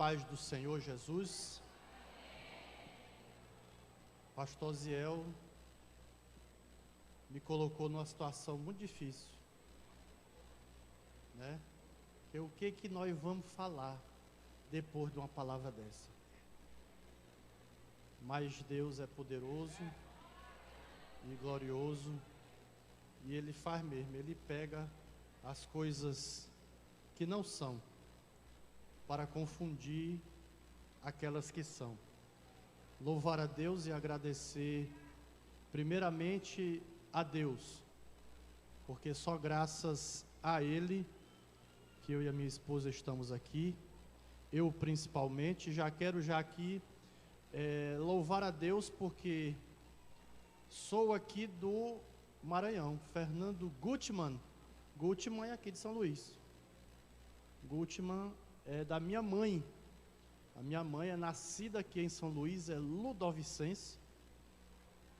paz do Senhor Jesus. Pastor Ziel me colocou numa situação muito difícil, né? O que nós vamos falar depois de uma palavra dessa? Mas Deus é poderoso e glorioso, e Ele faz mesmo, Ele pega as coisas que não são para confundir aquelas que são. Louvar a Deus e agradecer primeiramente a Deus, porque só graças a Ele que eu e a minha esposa estamos aqui. Eu principalmente já quero aqui louvar a Deus, porque sou aqui do Maranhão. Fernando Gutmann é aqui de São Luís. Gutmann é da minha mãe. A minha mãe é nascida aqui em São Luís, é ludovicense.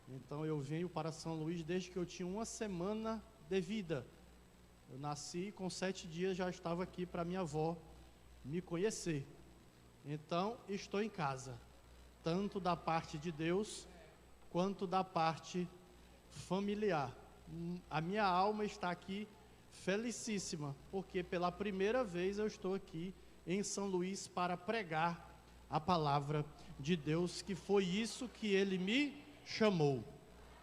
Então eu venho para São Luís desde que eu tinha uma semana de vida. Eu nasci e com 7 dias já estava aqui para minha avó me conhecer. Então estou em casa, tanto da parte de Deus quanto da parte familiar. A minha alma está aqui felicíssima, porque pela primeira vez eu estou aqui em São Luís para pregar a palavra de Deus, que foi isso que Ele me chamou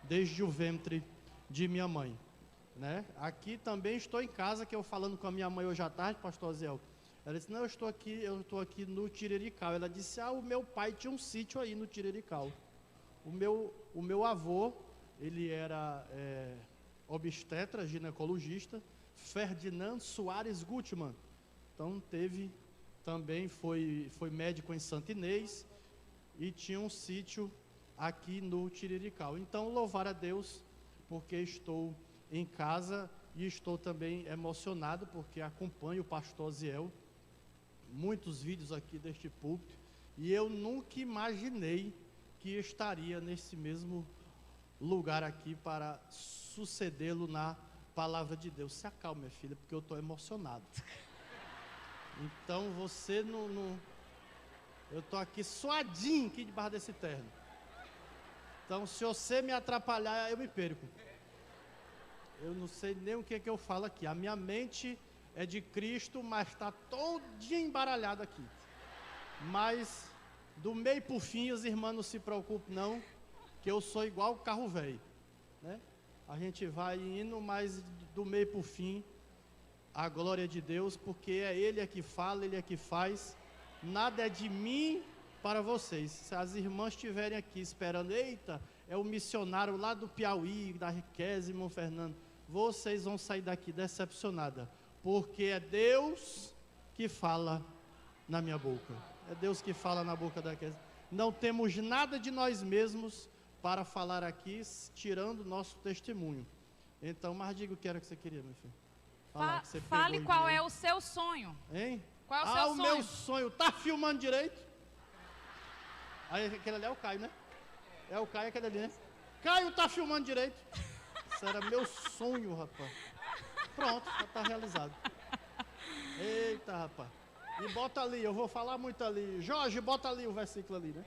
desde o ventre de minha mãe, né? Aqui também estou em casa, que eu falando com a minha mãe hoje à tarde, pastor Ziel, ela disse: não, eu estou aqui no Tirirical. Ela disse: o meu pai tinha um sítio aí no Tirirical. O meu avô, ele era obstetra, ginecologista, Ferdinand Soares Gutmann. Então também foi médico em Santo Inês e tinha um sítio aqui no Tirirical. Então louvar a Deus, porque estou em casa e estou também emocionado, porque acompanho o pastor Ziel, muitos vídeos aqui deste púlpito, e eu nunca imaginei que estaria nesse mesmo lugar aqui para sucedê-lo na palavra de Deus. Se acalme, minha filha, porque eu estou emocionado. Então você não... Eu estou aqui suadinho aqui debaixo desse terno. Então se você me atrapalhar, eu me perco. Eu não sei nem o que eu falo aqui. A minha mente é de Cristo, mas está todinha embaralhada aqui. Mas do meio para o fim, os irmãos não se preocupem não, que eu sou igual o carro velho, né? A gente vai indo, mas do meio para o fim, a glória de Deus, porque é Ele que fala, Ele é que faz. Nada é de mim para vocês. Se as irmãs estiverem aqui esperando, eita, é o missionário lá do Piauí, da Riqueza, irmão Fernando, vocês vão sair daqui decepcionada, porque é Deus que fala na minha boca. É Deus que fala na boca da Riqueza. Não temos nada de nós mesmos para falar aqui, tirando o nosso testemunho. Então, mas diga o que era que você queria, meu filho. Fale qual é o seu sonho. Hein? Qual é o seu sonho? O meu sonho. Tá filmando direito? Aí aquele ali é o Caio, né? É o Caio, aquele ali, né? Caio tá filmando direito. Isso era meu sonho, rapaz. Pronto, já tá realizado. Eita, rapaz. E bota ali, eu vou falar muito ali. Jorge, bota ali o versículo ali, né?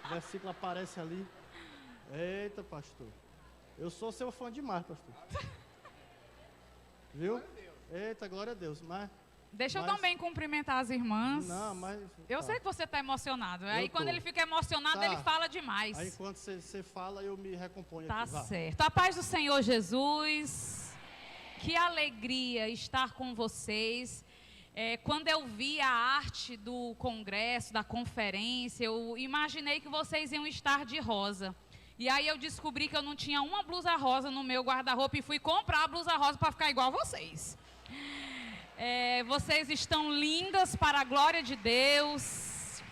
O versículo aparece ali. Eita, pastor. Eu sou seu fã demais, pastor. Viu? Eita, glória a Deus. Deixa eu também cumprimentar as irmãs. Não, mas... Eu sei que você está emocionado. Aí quando ele fica emocionado, ele fala demais. Aí enquanto você fala, eu me recomponho tá aqui. Tá certo. A paz do Senhor Jesus. Que alegria estar com vocês. Quando eu vi a arte do congresso, da conferência, eu imaginei que vocês iam estar de rosa. E aí eu descobri que eu não tinha uma blusa rosa no meu guarda-roupa e fui comprar a blusa rosa para ficar igual a vocês. Vocês estão lindas para a glória de Deus.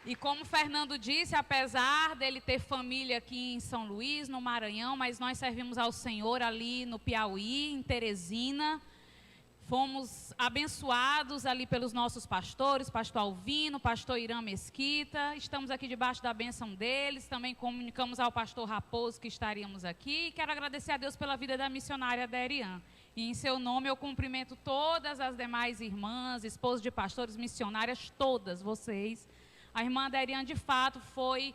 E como o Fernando disse, apesar dele ter família aqui em São Luís, no Maranhão, mas nós servimos ao Senhor ali no Piauí, em Teresina. Fomos abençoados ali pelos nossos pastores, pastor Alvino, pastor Irã Mesquita. Estamos aqui debaixo da bênção deles. Também comunicamos ao pastor Raposo que estaríamos aqui. Quero agradecer a Deus pela vida da missionária Derian. E em seu nome eu cumprimento todas as demais irmãs, esposas de pastores, missionárias, todas vocês. A irmã Deriane, de fato, foi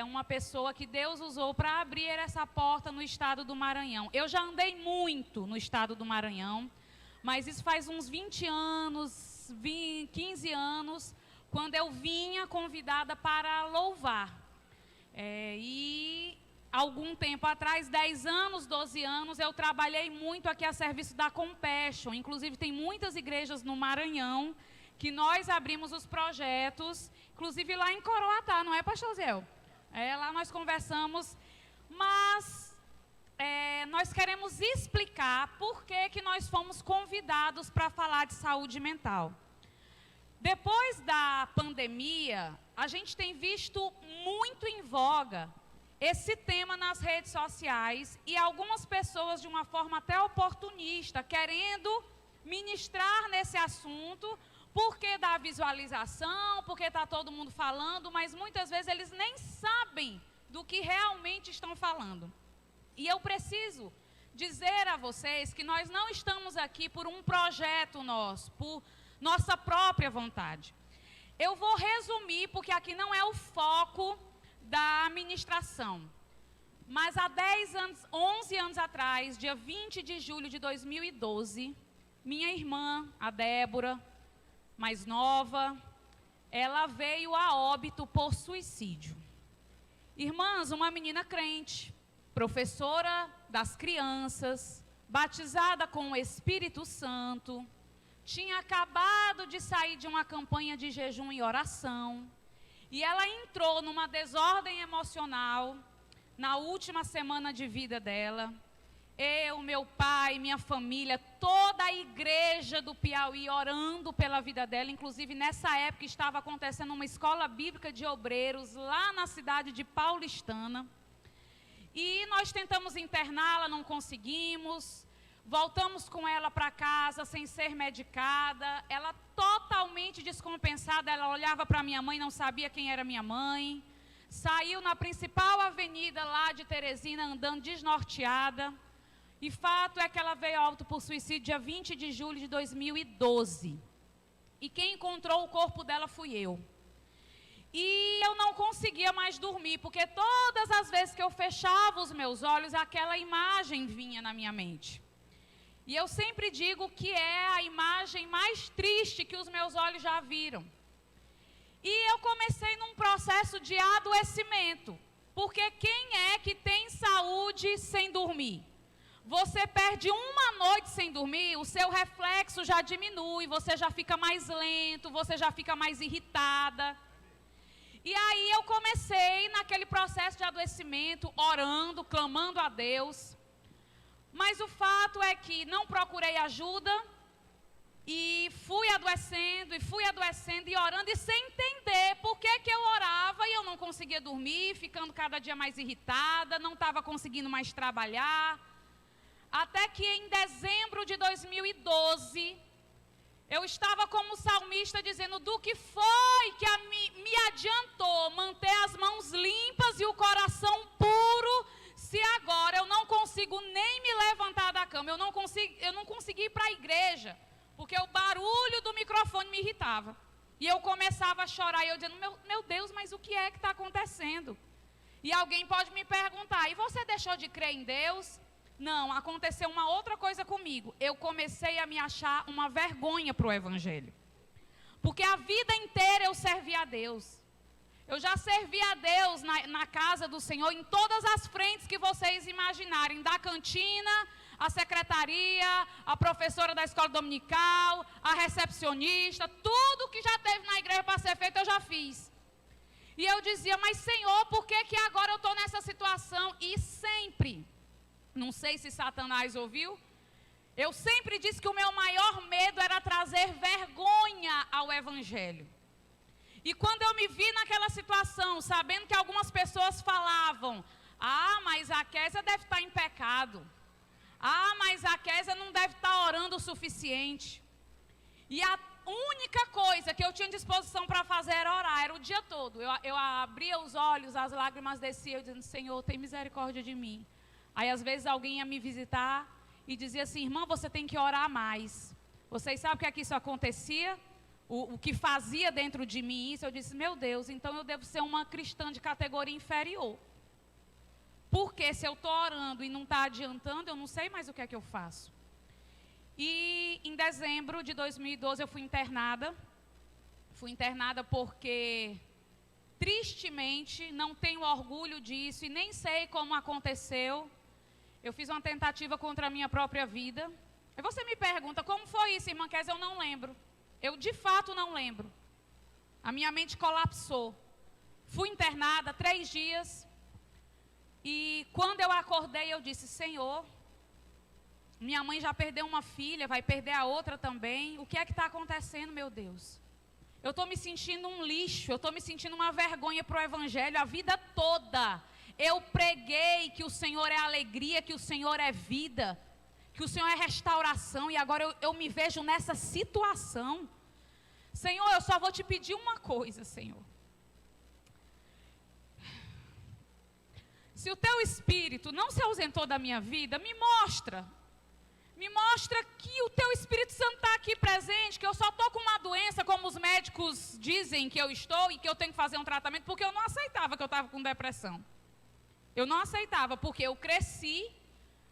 uma pessoa que Deus usou para abrir essa porta no estado do Maranhão. Eu já andei muito no estado do Maranhão, mas isso faz uns 20 anos, 15 anos, quando eu vinha convidada para louvar. E algum tempo atrás, 10 anos, 12 anos, eu trabalhei muito aqui a serviço da Compassion. Inclusive, tem muitas igrejas no Maranhão que nós abrimos os projetos, inclusive lá em Coroatá, não é, pastor Zéu? Lá nós conversamos, mas nós queremos explicar por que nós fomos convidados para falar de saúde mental. Depois da pandemia, a gente tem visto muito em voga esse tema nas redes sociais e algumas pessoas, de uma forma até oportunista, querendo ministrar nesse assunto, porque dá visualização, porque está todo mundo falando, mas muitas vezes eles nem sabem do que realmente estão falando. E eu preciso dizer a vocês que nós não estamos aqui por um projeto nosso, por nossa própria vontade. Eu vou resumir, porque aqui não é o foco da ministração. Mas há 11 anos atrás, dia 20 de julho de 2012, minha irmã, a Débora, mais nova, ela veio a óbito por suicídio. Irmãs, uma menina crente, professora das crianças, batizada com o Espírito Santo, tinha acabado de sair de uma campanha de jejum e oração, e ela entrou numa desordem emocional na última semana de vida dela. Eu, meu pai, minha família, toda a igreja do Piauí orando pela vida dela. Inclusive, nessa época estava acontecendo uma escola bíblica de obreiros lá na cidade de Paulistana. E nós tentamos interná-la, não conseguimos. Voltamos com ela para casa sem ser medicada. Ela totalmente descompensada. Ela olhava para minha mãe, não sabia quem era minha mãe. Saiu na principal avenida lá de Teresina, andando desnorteada. E fato é que ela veio a óbito por suicídio dia 20 de julho de 2012. E quem encontrou o corpo dela fui eu. E eu não conseguia mais dormir, porque todas as vezes que eu fechava os meus olhos, aquela imagem vinha na minha mente. E eu sempre digo que é a imagem mais triste que os meus olhos já viram. E eu comecei num processo de adoecimento, porque quem é que tem saúde sem dormir? Você perde uma noite sem dormir, o seu reflexo já diminui, você já fica mais lento, você já fica mais irritada. E aí eu comecei naquele processo de adoecimento, orando, clamando a Deus. Mas o fato é que não procurei ajuda e fui adoecendo e orando e sem entender por que eu orava e eu não conseguia dormir, ficando cada dia mais irritada, não estava conseguindo mais trabalhar. Até que em dezembro de 2012, eu estava como salmista dizendo: do que foi que me adiantou manter as mãos limpas e o coração puro, se agora eu não consigo nem me levantar da cama, eu não consegui ir para a igreja, porque o barulho do microfone me irritava. E eu começava a chorar, e eu dizendo: meu Deus, mas o que é que está acontecendo? E alguém pode me perguntar: e você deixou de crer em Deus? Não, aconteceu uma outra coisa comigo. Eu comecei a me achar uma vergonha para o Evangelho. Porque a vida inteira eu servi a Deus. Eu já servi a Deus na casa do Senhor, em todas as frentes que vocês imaginarem. Da cantina, a secretaria, a professora da escola dominical, a recepcionista, tudo que já teve na igreja para ser feito eu já fiz. E eu dizia: mas Senhor, por que agora eu estou nessa situação? E sempre... Não sei se Satanás ouviu. Eu sempre disse que o meu maior medo era trazer vergonha ao Evangelho. E quando eu me vi naquela situação, sabendo que algumas pessoas falavam: ah, mas a Késia deve estar em pecado. Ah, mas a Késia não deve estar orando o suficiente. E a única coisa que eu tinha disposição para fazer era orar, era o dia todo. Eu abria os olhos, as lágrimas desciam, dizendo: Senhor, tem misericórdia de mim. Aí às vezes alguém ia me visitar e dizia assim: irmã, você tem que orar mais. Vocês sabem o que é que isso acontecia? O que fazia dentro de mim isso? Eu disse: meu Deus, então eu devo ser uma cristã de categoria inferior. Porque se eu estou orando e não está adiantando, eu não sei mais o que é que eu faço. E em dezembro de 2012 eu fui internada. Fui internada porque, tristemente, não tenho orgulho disso e nem sei como aconteceu. Eu fiz uma tentativa contra a minha própria vida. E você me pergunta: como foi isso, irmã Kézia? Eu não lembro. Eu, de fato, não lembro. A minha mente colapsou. Fui internada 3 dias. E quando eu acordei, eu disse: Senhor, minha mãe já perdeu uma filha, vai perder a outra também. O que é que está acontecendo, meu Deus? Eu estou me sentindo um lixo, eu estou me sentindo uma vergonha para o Evangelho a vida toda. Eu preguei que o Senhor é alegria, que o Senhor é vida, que o Senhor é restauração, e agora eu me vejo nessa situação. Senhor, eu só vou te pedir uma coisa, Senhor. Se o teu Espírito não se ausentou da minha vida, me mostra que o teu Espírito Santo está aqui presente, que eu só estou com uma doença, como os médicos dizem que eu estou, e que eu tenho que fazer um tratamento, porque eu não aceitava que eu estava com depressão. Eu não aceitava, porque eu cresci,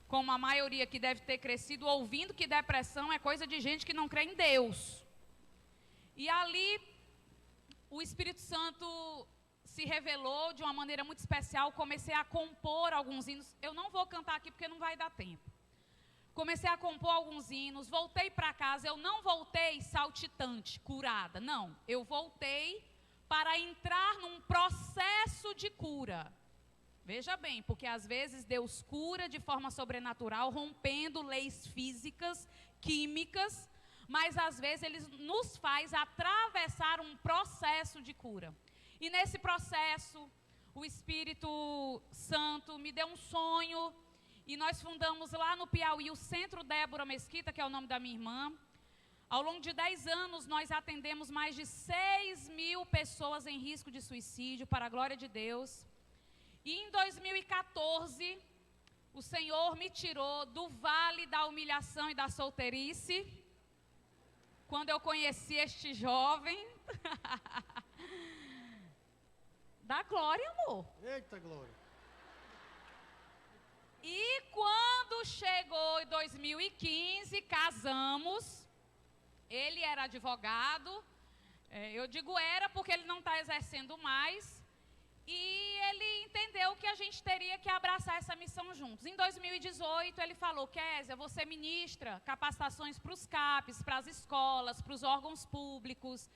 como a maioria que deve ter crescido, ouvindo que depressão é coisa de gente que não crê em Deus. E ali, o Espírito Santo se revelou de uma maneira muito especial. Comecei a compor alguns hinos. Eu não vou cantar aqui porque não vai dar tempo. Comecei a compor alguns hinos, voltei para casa. Eu não voltei saltitante, curada, não. Eu voltei para entrar num processo de cura. Veja bem, porque às vezes Deus cura de forma sobrenatural, rompendo leis físicas, químicas, mas às vezes Ele nos faz atravessar um processo de cura. E nesse processo, o Espírito Santo me deu um sonho, e nós fundamos lá no Piauí o Centro Débora Mesquita, que é o nome da minha irmã. Ao longo de 10 anos, nós atendemos mais de 6.000 pessoas em risco de suicídio, para a glória de Deus. E em 2014, o Senhor me tirou do vale da humilhação e da solteirice, quando eu conheci este jovem. Dá glória, amor. Eita, glória. E quando chegou em 2015, casamos. Ele era advogado. Eu digo era porque ele não está exercendo mais. E ele entendeu que a gente teria que abraçar essa missão juntos. Em 2018, ele falou: Kézia, você ministra capacitações para os CAPs, para as escolas, para os órgãos públicos.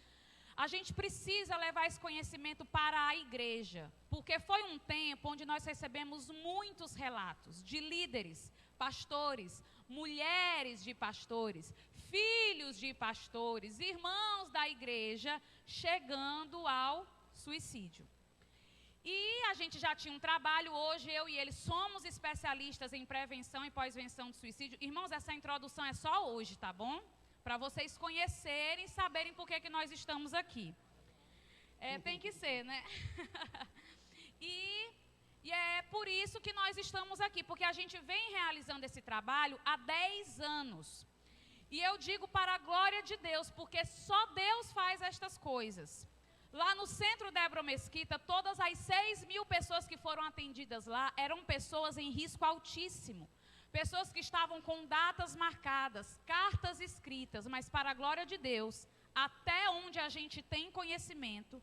A gente precisa levar esse conhecimento para a igreja, porque foi um tempo onde nós recebemos muitos relatos de líderes, pastores, mulheres de pastores, filhos de pastores, irmãos da igreja, chegando ao suicídio. E a gente já tinha um trabalho. Hoje eu e ele somos especialistas em prevenção e pós-venção de suicídio. Irmãos, essa introdução é só hoje, tá bom? Para vocês conhecerem e saberem por que nós estamos aqui. Tem que ser, né? E é por isso que nós estamos aqui, porque a gente vem realizando esse trabalho há 10 anos. E eu digo para a glória de Deus, porque só Deus faz estas coisas. Lá no Centro Débora Mesquita, todas as 6.000 pessoas que foram atendidas lá eram pessoas em risco altíssimo. Pessoas que estavam com datas marcadas, cartas escritas, mas para a glória de Deus, até onde a gente tem conhecimento,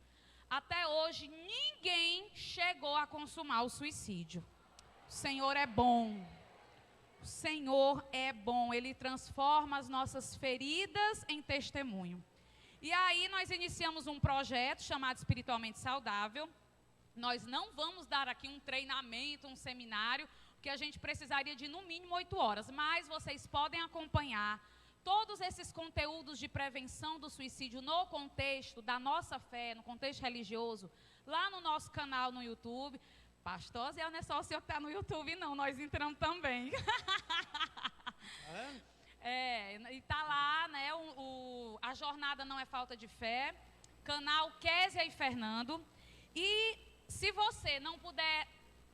até hoje ninguém chegou a consumar o suicídio. O Senhor é bom. O Senhor é bom. Ele transforma as nossas feridas em testemunho. E aí nós iniciamos um projeto chamado Espiritualmente Saudável. Nós não vamos dar aqui um treinamento, um seminário, que a gente precisaria de no mínimo 8 horas, mas vocês podem acompanhar todos esses conteúdos de prevenção do suicídio no contexto da nossa fé, no contexto religioso, lá no nosso canal no YouTube. Pastor Zé, não é só o senhor que está no YouTube, não, nós entramos também. E está lá, né, a jornada não é falta de fé, canal Kézia e Fernando. E se você não puder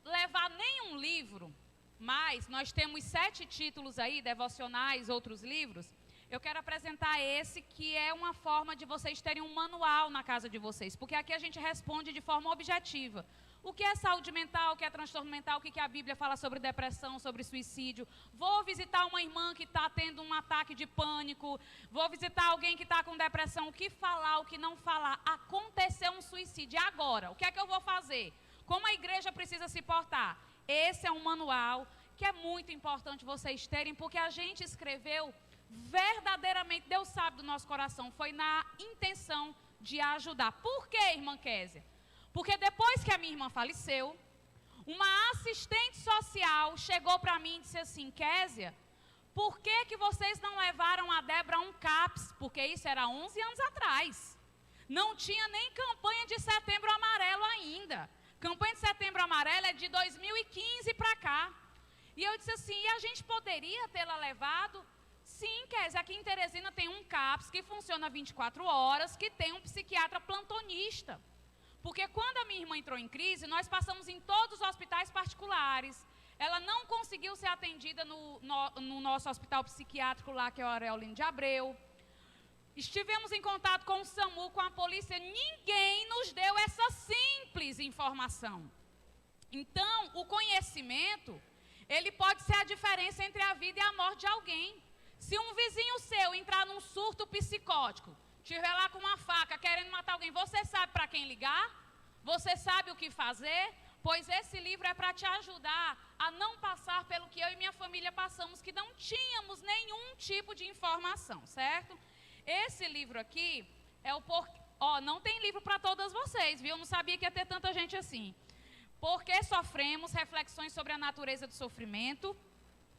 levar nenhum livro, mas nós temos 7 títulos aí, devocionais, outros livros. Eu quero apresentar esse, que é uma forma de vocês terem um manual na casa de vocês, porque aqui a gente responde de forma objetiva. O que é saúde mental, o que é transtorno mental, o que a Bíblia fala sobre depressão, sobre suicídio. Vou visitar uma irmã que está tendo um ataque de pânico, vou visitar alguém que está com depressão, o que falar, o que não falar. Aconteceu um suicídio, agora, o que é que eu vou fazer? Como a igreja precisa se portar? Esse é um manual que é muito importante vocês terem, porque a gente escreveu verdadeiramente, Deus sabe do nosso coração, foi na intenção de ajudar. Por quê, irmã Késia? Porque depois que a minha irmã faleceu, uma assistente social chegou para mim e disse assim: Késia, por que vocês não levaram a Débora a um CAPS? Porque isso era 11 anos atrás. Não tinha nem campanha de Setembro Amarelo ainda. Campanha de Setembro Amarelo é de 2015 para cá. E eu disse assim: e a gente poderia tê-la levado? Sim, Késia, aqui em Teresina tem um CAPS que funciona 24 horas, que tem um psiquiatra plantonista. Porque quando a minha irmã entrou em crise, nós passamos em todos os hospitais particulares. Ela não conseguiu ser atendida no nosso hospital psiquiátrico lá, que é o Aureolino de Abreu. Estivemos em contato com o SAMU, com a polícia, ninguém nos deu essa simples informação. Então, o conhecimento, ele pode ser a diferença entre a vida e a morte de alguém. Se um vizinho seu entrar num surto psicótico, estiver lá com uma faca querendo matar alguém, você sabe para quem ligar? Você sabe o que fazer? Pois esse livro é para te ajudar a não passar pelo que eu e minha família passamos, que não tínhamos nenhum tipo de informação, certo? Esse livro aqui é o porquê. Não tem livro para todas vocês, viu? Eu não sabia que ia ter tanta gente assim. Por que sofremos? Reflexões sobre a natureza do sofrimento.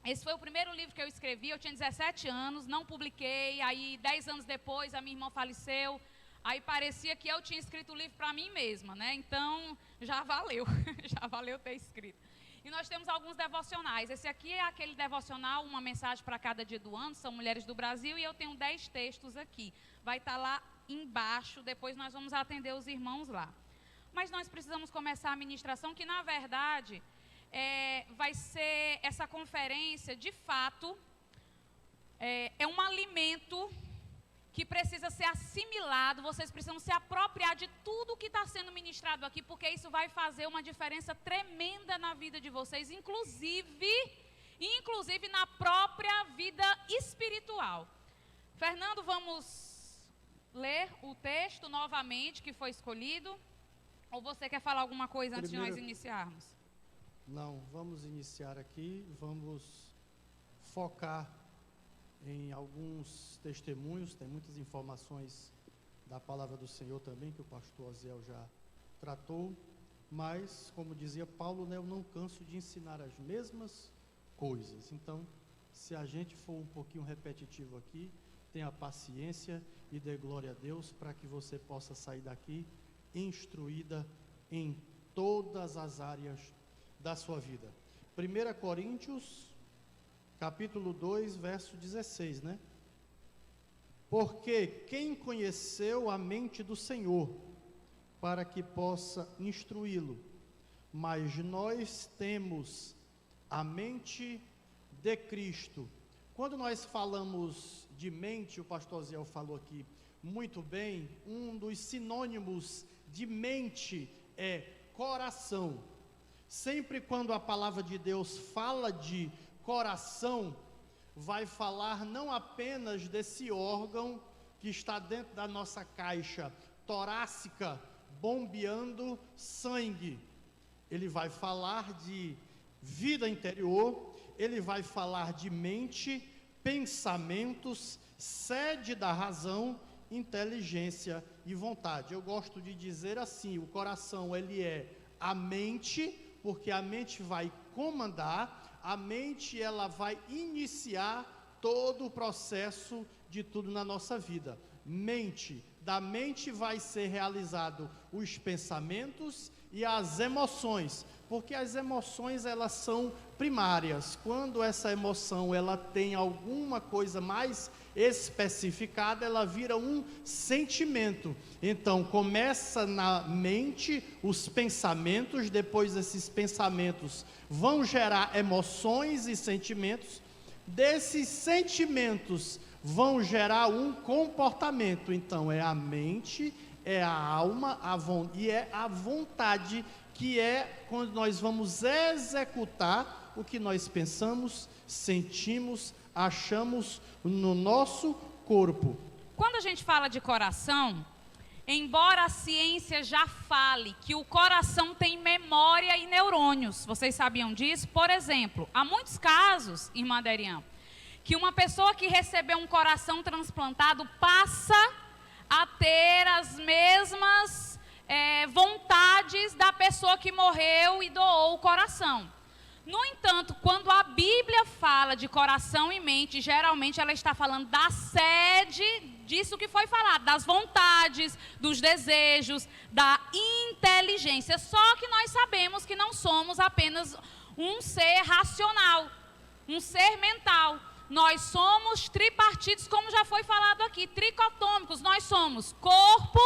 Esse foi o primeiro livro que eu escrevi, eu tinha 17 anos, não publiquei, aí 10 anos depois a minha irmã faleceu, aí parecia que eu tinha escrito o livro para mim mesma, né? Então, já valeu, já valeu ter escrito. E nós temos alguns devocionais, esse aqui é aquele devocional, uma mensagem para cada dia do ano, são mulheres do Brasil, e eu tenho 10 textos aqui, vai estar lá embaixo, depois nós vamos atender os irmãos lá. Mas nós precisamos começar a ministração, que na verdade... vai ser essa conferência, de fato, é um alimento que precisa ser assimilado, vocês precisam se apropriar de tudo que está sendo ministrado aqui, porque isso vai fazer uma diferença tremenda na vida de vocês, inclusive na própria vida espiritual. Fernando, vamos ler o texto novamente que foi escolhido, ou você quer falar alguma coisa antes de nós iniciarmos? Não, vamos iniciar aqui, vamos focar em alguns testemunhos, tem muitas informações da palavra do Senhor também, que o pastor Oziel já tratou, mas, como dizia Paulo, né, eu não canso de ensinar as mesmas coisas. Então, se a gente for um pouquinho repetitivo aqui, tenha paciência e dê glória a Deus para que você possa sair daqui instruída em todas as áreas da sua vida. 1 Coríntios, capítulo 2, verso 16, né? Porque quem conheceu a mente do Senhor, para que possa instruí-lo? Mas nós temos a mente de Cristo. Quando nós falamos de mente, o pastor Ziel falou aqui muito bem, um dos sinônimos de mente é coração. Sempre quando a palavra de Deus fala de coração, vai falar não apenas desse órgão que está dentro da nossa caixa torácica, bombeando sangue. Ele vai falar de vida interior, ele vai falar de mente, pensamentos, sede da razão, inteligência e vontade. Eu gosto de dizer assim, o coração ele é a mente, porque a mente vai comandar, a mente ela vai iniciar todo o processo de tudo na nossa vida. Mente, da mente vai ser realizado os pensamentos e as emoções, porque as emoções elas são primárias. Quando essa emoção ela tem alguma coisa mais especificada, ela vira um sentimento. Então, começa na mente os pensamentos, depois esses pensamentos vão gerar emoções e sentimentos, desses sentimentos vão gerar um comportamento. Então, é a mente, é a alma e é a vontade, que é quando nós vamos executar o que nós pensamos, sentimos, achamos no nosso corpo. Quando a gente fala de coração, embora a ciência já fale que o coração tem memória e neurônios, vocês sabiam disso? Por exemplo, há muitos casos, irmã Derian, que uma pessoa que recebeu um coração transplantado passa a ter as mesmas vontades da pessoa que morreu e doou o coração. No entanto, quando a Bíblia fala de coração e mente, geralmente ela está falando da sede disso que foi falado, das vontades, dos desejos, da inteligência. Só que nós sabemos que não somos apenas um ser racional, um ser mental. Nós somos tripartidos, como já foi falado aqui, tricotômicos. Nós somos corpo,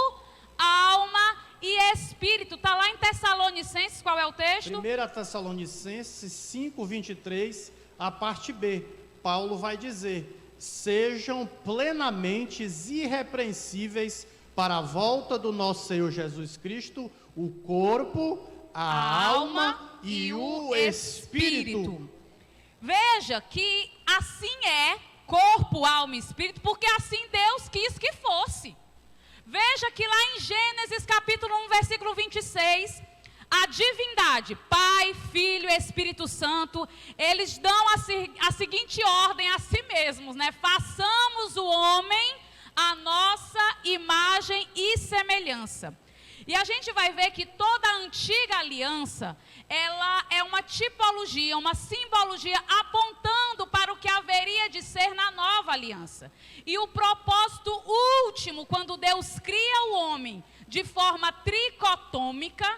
alma e espírito. Está lá em Tessalonicenses, qual é o texto? 1 Tessalonicenses 5:23, a parte B. Paulo vai dizer: sejam plenamente irrepreensíveis para a volta do nosso Senhor Jesus Cristo, o corpo, a alma e o espírito. Veja que assim é, corpo, alma e espírito, porque assim Deus quis que fosse. Veja que lá em Gênesis capítulo 1, versículo 26, a divindade, Pai, Filho e Espírito Santo, eles dão a seguinte ordem a si mesmos, né? Façamos o homem a nossa imagem e semelhança. E a gente vai ver que toda a antiga aliança, ela é uma tipologia, uma simbologia apontando para o que haveria de ser na nova aliança. E o propósito último, quando Deus cria o homem de forma tricotômica,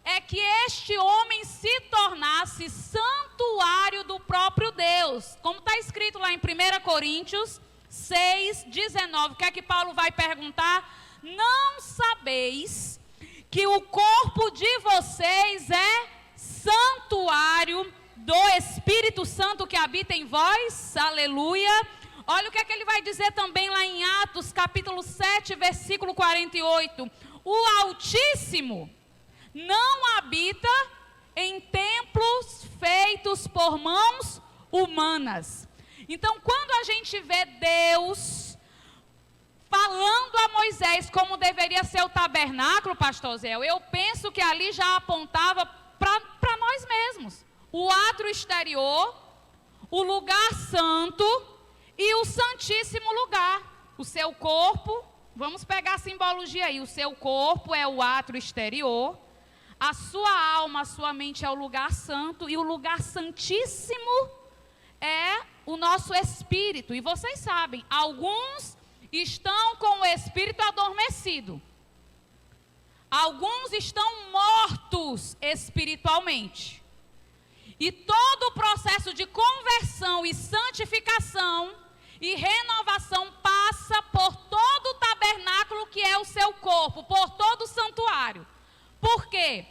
é que este homem se tornasse santuário do próprio Deus. Como está escrito lá em 1 Coríntios 6:19, o que é que Paulo vai perguntar? Não sabeis que o corpo de vocês é santuário do Espírito Santo que habita em vós? Aleluia. Olha o que é que ele vai dizer também lá em Atos, capítulo 7, versículo 48. O Altíssimo não habita em templos feitos por mãos humanas. Então, quando a gente vê Deus falando a Moisés como deveria ser o tabernáculo, pastor Zé, eu penso que ali já apontava para nós mesmos. O átrio exterior, o lugar santo e o santíssimo lugar. O seu corpo, vamos pegar a simbologia aí, o seu corpo é o átrio exterior, a sua alma, a sua mente é o lugar santo e o lugar santíssimo é o nosso espírito. E vocês sabem, alguns estão com o espírito adormecido. Alguns estão mortos espiritualmente. E todo o processo de conversão e santificação e renovação passa por todo o tabernáculo que é o seu corpo, por todo o santuário. Por quê?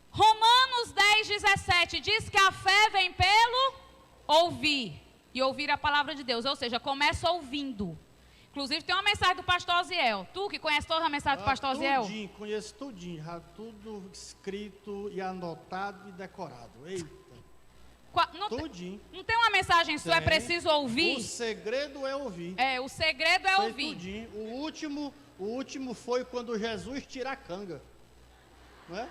Romanos 10:17 diz que a fé vem pelo ouvir, e ouvir a palavra de Deus, ou seja, começa ouvindo. Inclusive tem uma mensagem do pastor Ziel. Tu que conhece toda a mensagem do pastor Ziel? Conheço tudinho, já tudo escrito e anotado e decorado. Eita. Tudinho. Não tem uma mensagem sua, é preciso ouvir? O segredo é ouvir. O segredo é ouvir. Tudinho. O último foi quando Jesus tira a canga. Não é?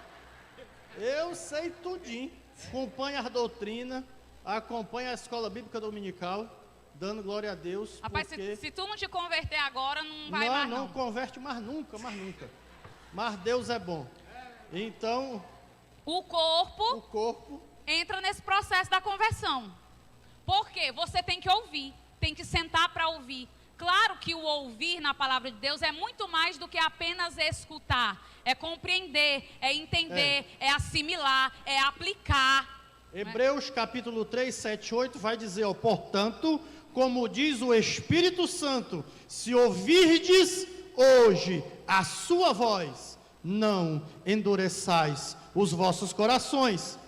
Eu sei tudinho. Acompanha a doutrina, acompanha a escola bíblica dominical, dando glória a Deus. Rapaz, porque... se tu não te converter agora, não vai mais não. Não converte mais nunca. Mas Deus é bom. Então, o corpo entra nesse processo da conversão. Por quê? Você tem que ouvir, tem que sentar para ouvir. Claro que o ouvir na palavra de Deus é muito mais do que apenas escutar. É compreender, é entender, é assimilar, é aplicar. Hebreus capítulo 3, 7, 8 vai dizer, portanto, como diz o Espírito Santo, se ouvirdes hoje a sua voz, não endureçais os vossos corações.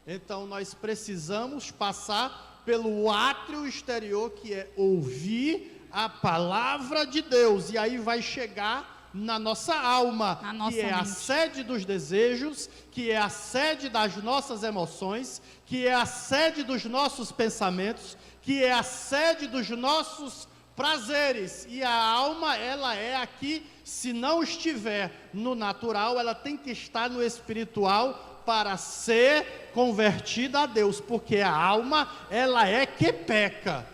Então nós precisamos passar pelo átrio exterior, que é ouvir a palavra de Deus, e aí vai chegar na nossa alma, que é a sede dos desejos, que é a sede das nossas emoções, que é a sede dos nossos pensamentos, que é a sede dos nossos prazeres. E a alma, ela é aqui, se não estiver no natural, ela tem que estar no espiritual para ser convertida a Deus, porque a alma, ela é que peca.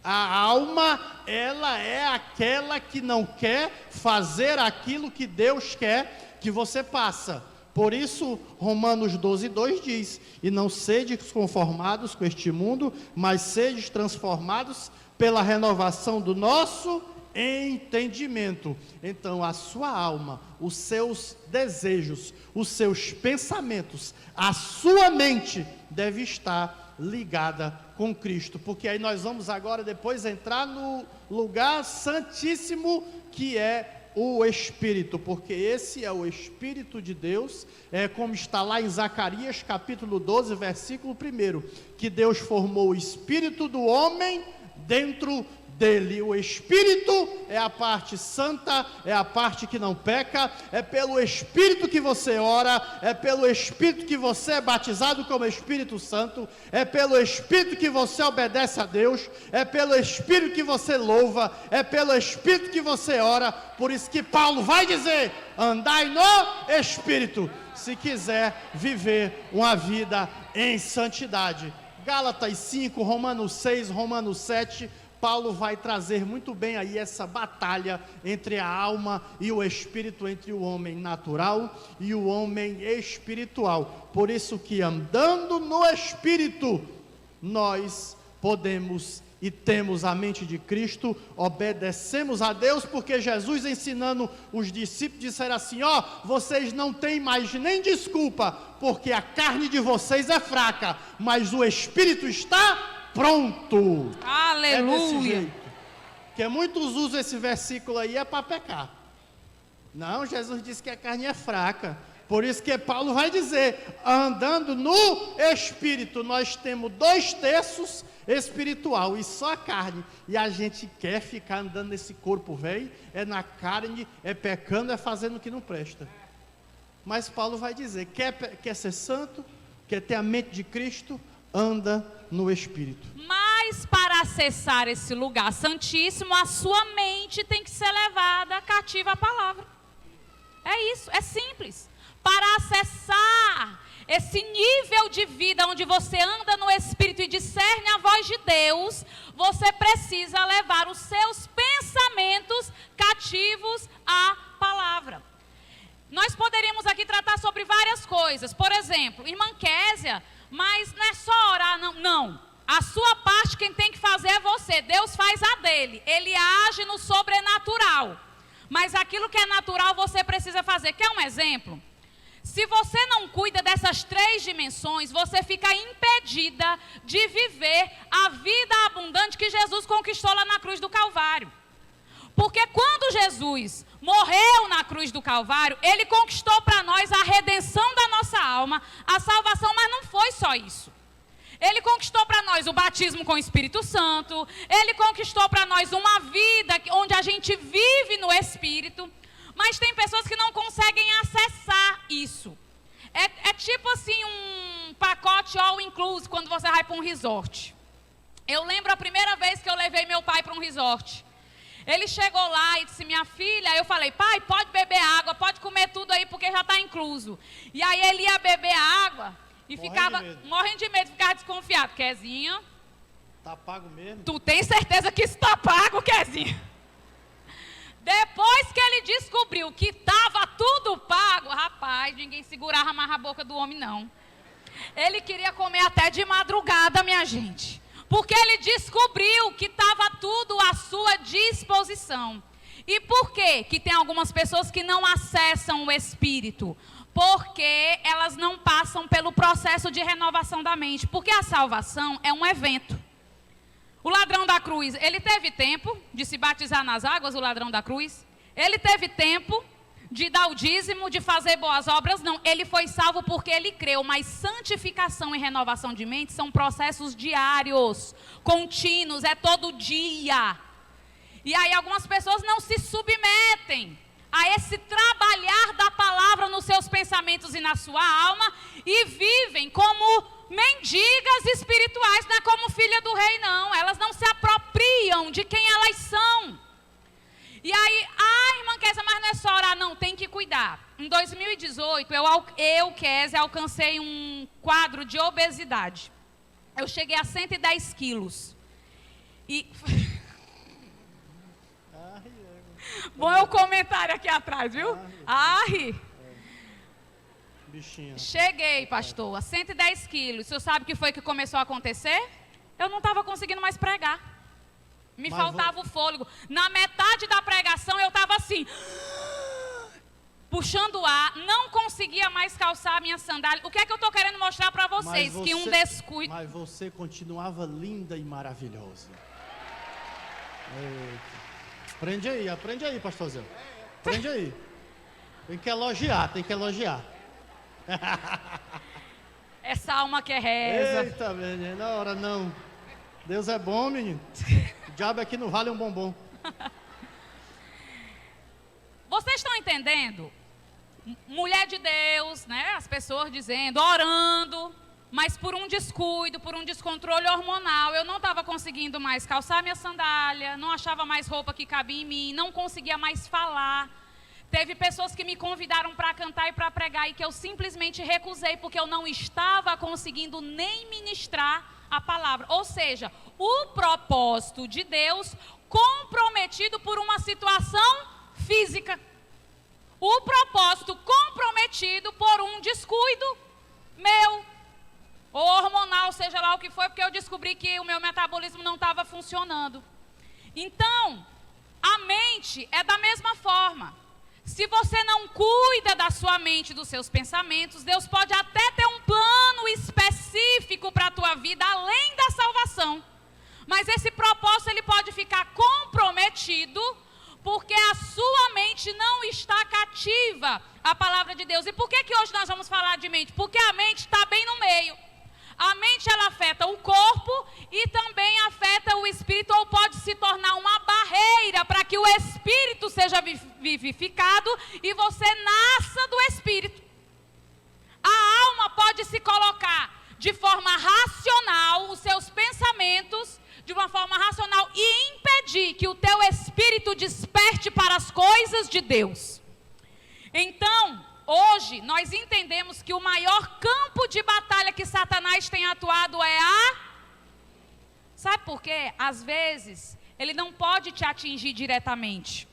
A alma, ela é aquela que não quer fazer aquilo que Deus quer que você faça. Por isso, Romanos 12:2 diz: e não sedes conformados com este mundo, mas sedes transformados pela renovação do nosso entendimento. Então, a sua alma, os seus desejos, os seus pensamentos, a sua mente deve estar ligada com Cristo, porque aí nós vamos agora depois entrar no lugar santíssimo, que é o Espírito, porque esse é o Espírito de Deus, é como está lá em Zacarias capítulo 12, versículo 1, que Deus formou o Espírito do homem dentro dele. O Espírito é a parte santa, é a parte que não peca, é pelo Espírito que você ora, é pelo Espírito que você é batizado como Espírito Santo, é pelo Espírito que você obedece a Deus, é pelo Espírito que você louva, é pelo Espírito que você ora. Por isso que Paulo vai dizer: andai no Espírito, se quiser viver uma vida em santidade. Gálatas 5, Romanos 6, Romanos 7, Paulo vai trazer muito bem aí essa batalha entre a alma e o espírito, entre o homem natural e o homem espiritual. Por isso que andando no espírito, nós podemos e temos a mente de Cristo, obedecemos a Deus, porque Jesus, ensinando os discípulos, disseram assim: ó, vocês não têm mais nem desculpa, porque a carne de vocês é fraca, mas o espírito está pronto. Aleluia. É desse jeito. Porque muitos usam esse versículo aí para pecar. Não, Jesus disse que a carne é fraca. Por isso que Paulo vai dizer: andando no Espírito, nós temos 2/3 espiritual e só a carne. E a gente quer ficar andando nesse corpo velho, é na carne, é pecando, é fazendo o que não presta. Mas Paulo vai dizer: quer ser santo, quer ter a mente de Cristo, anda no Espírito. Mas para acessar esse lugar santíssimo, a sua mente tem que ser levada cativa à palavra. É isso, é simples. Para acessar esse nível de vida onde você anda no Espírito e discerne a voz de Deus, você precisa levar os seus pensamentos cativos à palavra. Nós poderíamos aqui tratar sobre várias coisas. Por exemplo, irmã Késia, mas não é só orar, não. A sua parte quem tem que fazer é você. Deus faz a dele. Ele age no sobrenatural. Mas aquilo que é natural você precisa fazer. Quer um exemplo? Se você não cuida dessas 3 dimensões, você fica impedida de viver a vida abundante que Jesus conquistou lá na cruz do Calvário. Porque quando Jesus morreu na cruz do Calvário, Ele conquistou para nós a redenção da nossa alma, a salvação, mas não foi só isso. Ele conquistou para nós o batismo com o Espírito Santo, Ele conquistou para nós uma vida onde a gente vive no Espírito, mas tem pessoas que não conseguem acessar isso. É tipo assim um pacote all inclusive quando você vai para um resort. Eu lembro a primeira vez que eu levei meu pai para um resort. Ele chegou lá e disse: minha filha, eu falei: pai, pode beber água, pode comer tudo aí porque já está incluso. E aí ele ia beber água e ficava morrendo de medo, ficava desconfiado. Quezinha, tá pago mesmo? Tu tem certeza que isso está pago, Quezinha? Depois que ele descobriu que estava tudo pago, rapaz, ninguém segurava mais a boca do homem, não. Ele queria comer até de madrugada, minha gente. Porque ele descobriu que estava tudo à sua disposição. E por quê? Que tem algumas pessoas que não acessam o Espírito? Porque elas não passam pelo processo de renovação da mente. Porque a salvação é um evento. O ladrão da cruz, ele teve tempo de se batizar nas águas, o ladrão da cruz? Ele teve tempo de dar o dízimo, de fazer boas obras? Não, ele foi salvo porque ele creu, mas santificação e renovação de mente são processos diários, contínuos, é todo dia. E aí algumas pessoas não se submetem a esse trabalhar da palavra nos seus pensamentos e na sua alma e vivem como mendigas espirituais, não é como filha do rei não, elas não se apropriam de quem elas são. E aí, irmã Kézia, mas não é só orar não, tem que cuidar. Em 2018, eu Kézia, alcancei um quadro de obesidade. Eu cheguei a 110 quilos. E... Bom é o comentário aqui atrás, viu? Bichinha. Cheguei, pastor, a 110 quilos. O senhor sabe o que foi que começou a acontecer? Eu não estava conseguindo mais pregar. Me faltava o fôlego. Na metade da pregação eu estava assim, puxando o ar, não conseguia mais calçar a minha sandália. O que é que eu estou querendo mostrar para vocês? Que um descuido... Mas você continuava linda e maravilhosa. Eita. Aprende aí, pastorzão. Aprende aí. Tem que elogiar. Essa alma que reza. Eita, menino, na hora não. Deus é bom, menino. O diabo aqui não vale um bombom. Vocês estão entendendo? Mulher de Deus, né? As pessoas dizendo, orando, mas por um descuido, por um descontrole hormonal, eu não estava conseguindo mais calçar minha sandália, não achava mais roupa que cabia em mim, não conseguia mais falar. Teve pessoas que me convidaram para cantar e para pregar e que eu simplesmente recusei porque eu não estava conseguindo nem ministrar a palavra. Ou seja, o propósito de Deus comprometido por uma situação física. O propósito comprometido por um descuido meu, ou hormonal, seja lá o que foi, porque eu descobri que o meu metabolismo não estava funcionando. Então, a mente é da mesma forma. Se você não cuida da sua mente e dos seus pensamentos, Deus pode até ter um plano específico para a tua vida, além da salvação. Mas esse propósito ele pode ficar comprometido, porque a sua mente não está cativa à palavra de Deus. E por que hoje nós vamos falar de mente? Porque a mente está bem no meio. A mente ela afeta o corpo e também afeta o espírito, ou pode se tornar uma barreira para que o espírito seja vivificado e você nasça do espírito. A alma pode se colocar de forma racional, os seus pensamentos de uma forma racional, e impedir que o teu espírito desperte para as coisas de Deus. Então, hoje, nós entendemos que o maior campo de batalha que Satanás tem atuado é Sabe por quê? Às vezes, ele não pode te atingir diretamente.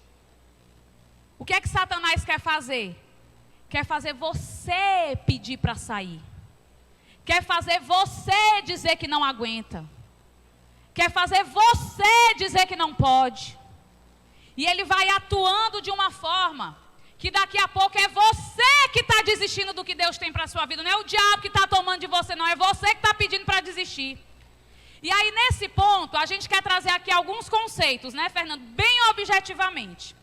O que é que Satanás quer fazer? Quer fazer você pedir para sair. Quer fazer você dizer que não aguenta. Quer fazer você dizer que não pode. E ele vai atuando de uma forma que daqui a pouco é você que está desistindo do que Deus tem para a sua vida. Não é o diabo que está tomando de você, não. É você que está pedindo para desistir. E aí, nesse ponto, a gente quer trazer aqui alguns conceitos, né, Fernando? Bem objetivamente.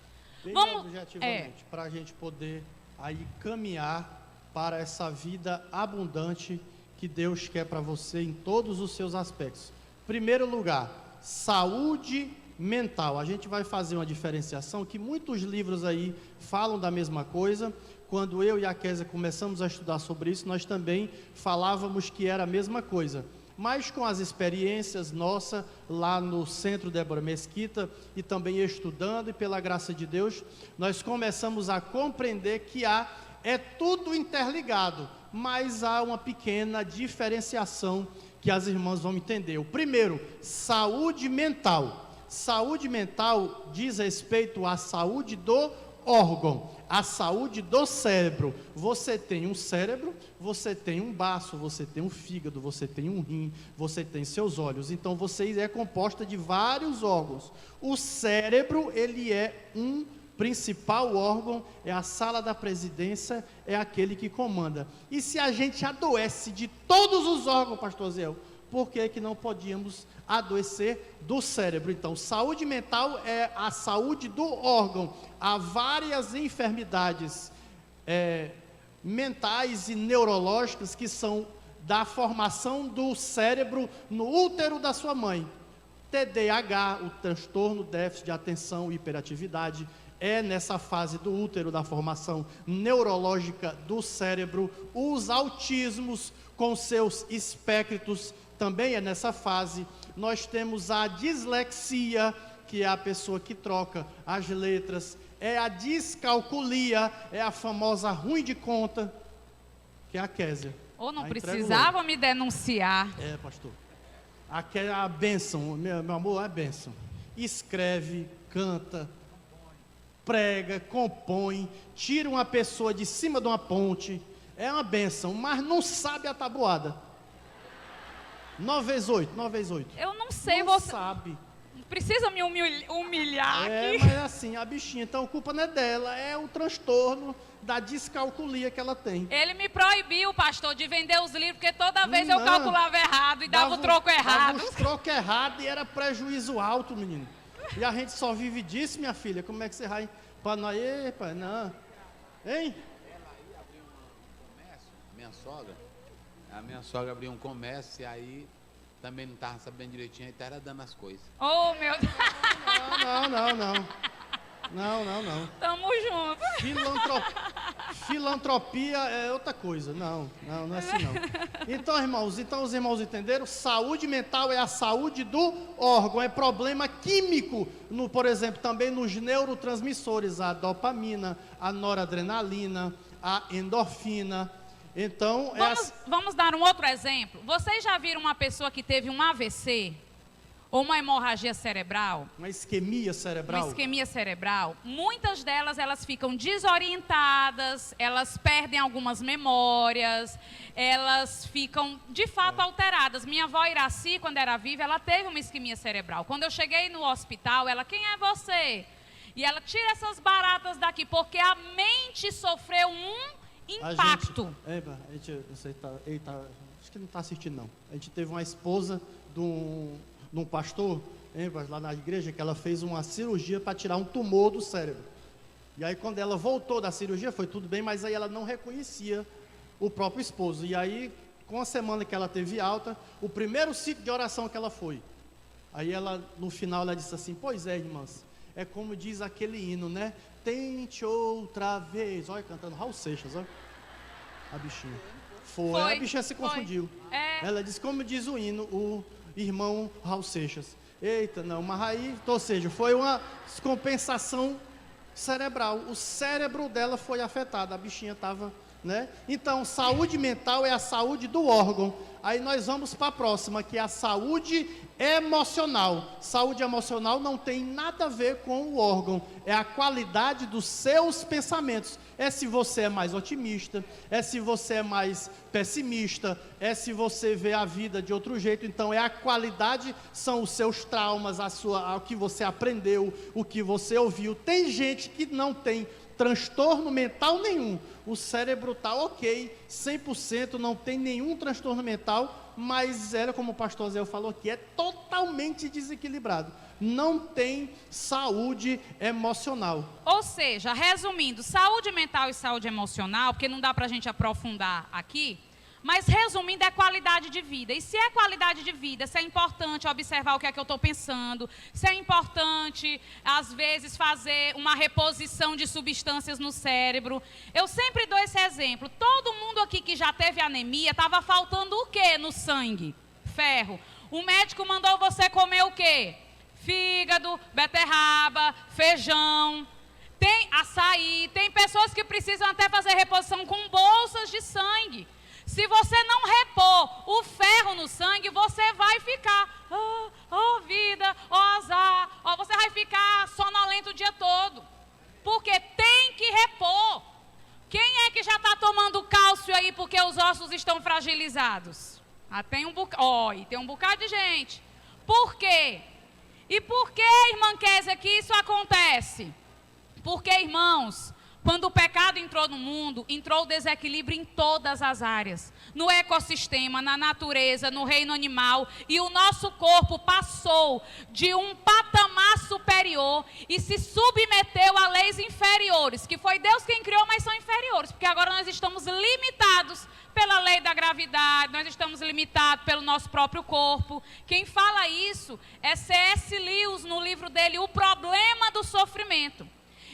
Objetivamente, para a gente poder aí caminhar para essa vida abundante que Deus quer para você em todos os seus aspectos. Primeiro lugar, saúde mental. A gente vai fazer uma diferenciação que muitos livros aí falam da mesma coisa. Quando eu e a Kézia começamos a estudar sobre isso, nós também falávamos que era a mesma coisa. Mas com as experiências nossas lá no Centro Débora Mesquita e também estudando, e pela graça de Deus, nós começamos a compreender que é tudo interligado, mas há uma pequena diferenciação que as irmãs vão entender. O primeiro, saúde mental. Saúde mental diz respeito à saúde do órgão, à saúde do cérebro. Você tem um cérebro, você tem um baço, você tem um fígado, você tem um rim, você tem seus olhos. Então você é composta de vários órgãos. O cérebro, ele é um principal órgão, é a sala da presidência, é aquele que comanda. E se a gente adoece de todos os órgãos, pastor Zé, por que não podíamos adoecer do cérebro? Então, saúde mental é a saúde do órgão. Há várias enfermidades mentais e neurológicas que são da formação do cérebro no útero da sua mãe. TDAH, o transtorno déficit de atenção e hiperatividade, é nessa fase do útero da formação neurológica do cérebro. Os autismos com seus espectros também é nessa fase. Nós temos a dislexia, que é a pessoa que troca as letras. É a descalculia, é a famosa ruim de conta, que é a Késia. Ou não precisava me denunciar. Pastor. Aqui é a bênção, meu amor, é a bênção. Escreve, canta, prega, compõe, tira uma pessoa de cima de uma ponte. É uma bênção, mas não sabe a tabuada. 9 vezes 8, 9 vezes 8. Eu não sei, não você... sabe. Precisa me humilhar aqui. Mas é assim, a bichinha, então a culpa não é dela, é o transtorno da descalculia que ela tem. Ele me proibiu, pastor, de vender os livros, porque toda vez eu calculava errado e dava o troco errado. Dava o troco errado e era prejuízo alto, menino. E a gente só vive disso, minha filha. Como é que você vai para nós? Epa, não. Hein? Ela aí abriu um comércio, a minha sogra abriu um comércio e aí também não estava sabendo direitinho, aí estava dando as coisas. Oh, meu Deus. Não. Tamo junto. Filantropia é outra coisa. Não é assim não. Então, os irmãos entenderam? Saúde mental é a saúde do órgão, é problema químico, por exemplo, também nos neurotransmissores, a dopamina, a noradrenalina, a endorfina. Então, vamos dar um outro exemplo. Vocês já viram uma pessoa que teve um AVC? Ou uma hemorragia cerebral? Uma isquemia cerebral? Uma isquemia cerebral. Muitas delas, elas ficam desorientadas, elas perdem algumas memórias, elas ficam, de fato, alteradas. Minha avó Iraci, quando era viva, ela teve uma isquemia cerebral. Quando eu cheguei no hospital, ela, quem é você? E ela, tira essas baratas daqui, porque a mente sofreu um impacto. A gente não sei, acho que não está assistindo não. A gente teve uma esposa de um pastor, lá na igreja, que ela fez uma cirurgia para tirar um tumor do cérebro. E aí quando ela voltou da cirurgia, foi tudo bem, mas aí ela não reconhecia o próprio esposo. E aí, com a semana que ela teve alta, o primeiro ciclo de oração que ela foi. Aí ela, no final, ela disse assim, pois é, irmãs, é como diz aquele hino, né? Tente outra vez. Olha, cantando Raul Seixas, olha. A bichinha. Foi. A bichinha se confundiu. Ela disse, como diz o hino, o irmão Raul Seixas. Eita, não, mas aí, ou seja, foi uma descompensação cerebral. O cérebro dela foi afetado, a bichinha estava, né? Então, saúde mental é a saúde do órgão. Aí nós vamos para a próxima, que é a saúde emocional. Saúde emocional não tem nada a ver com o órgão, é a qualidade dos seus pensamentos. É se você é mais otimista, é se você é mais pessimista, é se você vê a vida de outro jeito. Então é a qualidade, são os seus traumas, o que você aprendeu, o que você ouviu. Tem gente que não tem transtorno mental nenhum, o cérebro está ok, 100%, não tem nenhum transtorno mental, mas era como o pastor Zé falou aqui, é totalmente desequilibrado, não tem saúde emocional. Ou seja, resumindo, saúde mental e saúde emocional, porque não dá para a gente aprofundar aqui, mas resumindo é qualidade de vida. E se é qualidade de vida, se é importante observar o que é que eu estou pensando, se é importante, às vezes, fazer uma reposição de substâncias no cérebro. Eu sempre dou esse exemplo. Todo mundo aqui que já teve anemia, estava faltando o quê no sangue? Ferro. O médico mandou você comer o quê? Fígado, beterraba, feijão, tem açaí. Tem pessoas que precisam até fazer reposição com bolsas de sangue. Se você não repor o ferro no sangue, você vai ficar, vida, azar, você vai ficar sonolento o dia todo. Porque tem que repor. Quem é que já está tomando cálcio aí porque os ossos estão fragilizados? Tem um bocado de gente. Por quê? E por que, irmã Késia, que isso acontece? Porque, irmãos, quando o pecado entrou no mundo, entrou o desequilíbrio em todas as áreas. No ecossistema, na natureza, no reino animal. E o nosso corpo passou de um patamar superior e se submeteu a leis inferiores, que foi Deus quem criou, mas são inferiores, porque agora nós estamos limitados pela lei da gravidade, nós estamos limitados pelo nosso próprio corpo. Quem fala isso é C.S. Lewis, no livro dele, O Problema do Sofrimento.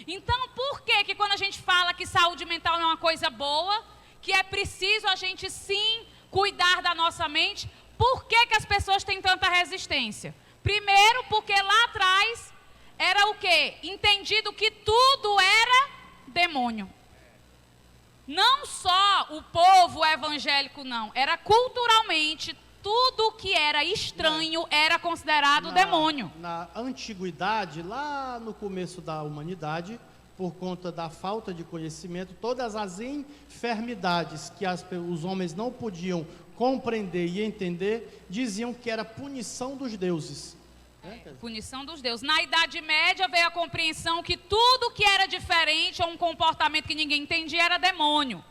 Então, por que quando a gente fala que saúde mental é uma coisa boa, que é preciso a gente sim cuidar da nossa mente, por que as pessoas têm tanta resistência? Primeiro, porque lá atrás era o quê? Entendido que tudo era demônio. Não só o povo evangélico, não. Era culturalmente, tudo que era estranho era considerado demônio. Na antiguidade, lá no começo da humanidade, por conta da falta de conhecimento, todas as enfermidades que os homens não podiam compreender e entender, diziam que era punição dos deuses. Punição dos deuses. Na Idade Média veio a compreensão que tudo que era diferente ou um comportamento que ninguém entendia era demônio.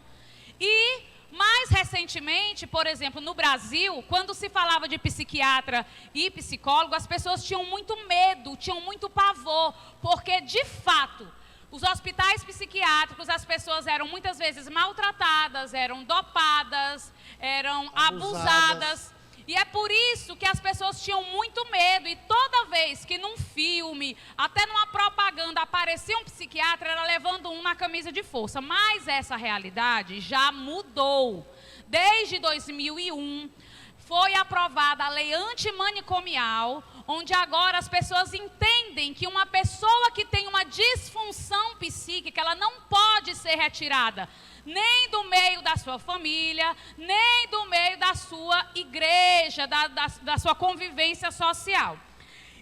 E mais recentemente, por exemplo, no Brasil, quando se falava de psiquiatra e psicólogo, as pessoas tinham muito medo, tinham muito pavor, porque de fato os hospitais psiquiátricos, as pessoas eram muitas vezes maltratadas, eram dopadas, eram abusadas. E é por isso que as pessoas tinham muito medo. E toda vez que num filme, até numa propaganda, aparecia um psiquiatra, era levando um na camisa de força. Mas essa realidade já mudou. Desde 2001, foi aprovada a lei antimanicomial, onde agora as pessoas entendem que uma pessoa que tem uma disfunção psíquica, ela não pode ser retirada nem do meio da sua família, nem do meio da sua igreja, da sua convivência social.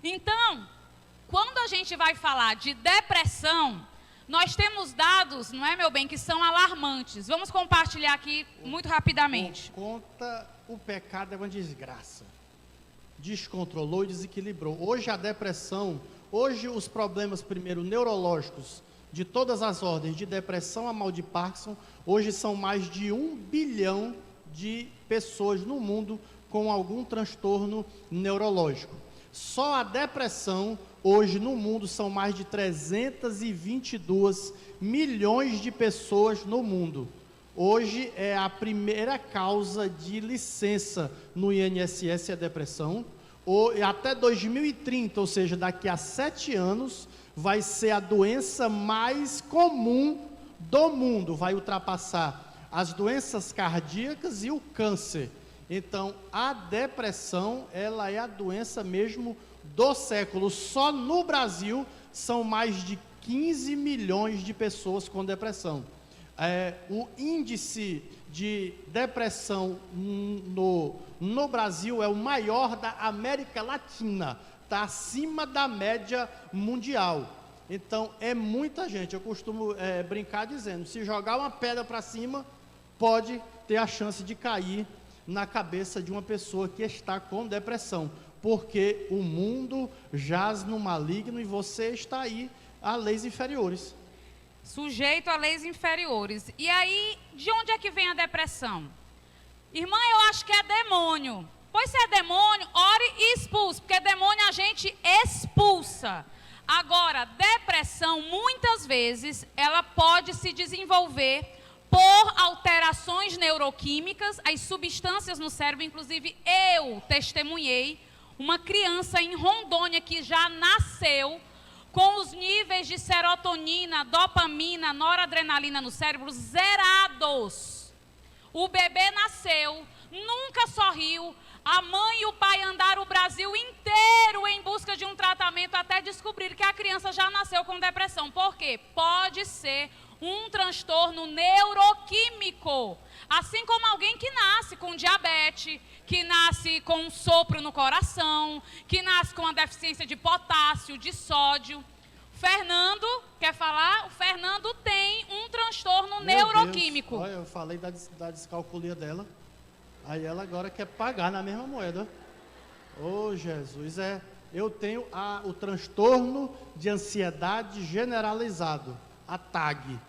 Então, quando a gente vai falar de depressão, nós temos dados, não é, meu bem, que são alarmantes. Vamos compartilhar aqui muito rapidamente. Por conta, o pecado é uma desgraça. Descontrolou e desequilibrou. Hoje a depressão, hoje os problemas, primeiro, neurológicos, de todas as ordens, de depressão a mal de Parkinson, hoje são mais de 1 bilhão de pessoas no mundo com algum transtorno neurológico. Só a depressão, hoje no mundo, são mais de 322 milhões de pessoas no mundo. Hoje é a primeira causa de licença no INSS a depressão. Até 2030, ou seja, daqui a 7 anos, vai ser a doença mais comum do mundo, vai ultrapassar as doenças cardíacas e o câncer. Então, a depressão, ela é a doença mesmo do século. Só no Brasil, são mais de 15 milhões de pessoas com depressão. O índice de depressão no Brasil é o maior da América Latina. Está acima da média mundial. Então, é muita gente. Eu costumo brincar dizendo, se jogar uma pedra para cima, pode ter a chance de cair na cabeça de uma pessoa que está com depressão. Porque o mundo jaz no maligno e você está aí a leis inferiores. Sujeito a leis inferiores. E aí, de onde é que vem a depressão? Irmã, eu acho que é demônio. Pois se é demônio, ore e expulse, porque demônio a gente expulsa. Agora, depressão, muitas vezes, ela pode se desenvolver por alterações neuroquímicas, as substâncias no cérebro. Inclusive, eu testemunhei uma criança em Rondônia que já nasceu com os níveis de serotonina, dopamina, noradrenalina no cérebro zerados. O bebê nasceu, nunca sorriu. A mãe e o pai andaram o Brasil inteiro em busca de um tratamento até descobrir que a criança já nasceu com depressão. Por quê? Pode ser um transtorno neuroquímico. Assim como alguém que nasce com diabetes, que nasce com um sopro no coração, que nasce com uma deficiência de potássio, de sódio. Fernando, quer falar? O Fernando tem um transtorno neuroquímico. Olha, eu falei da descalculia dela. Aí ela agora quer pagar na mesma moeda. Oh, Jesus, eu tenho o transtorno de ansiedade generalizado, a TAG.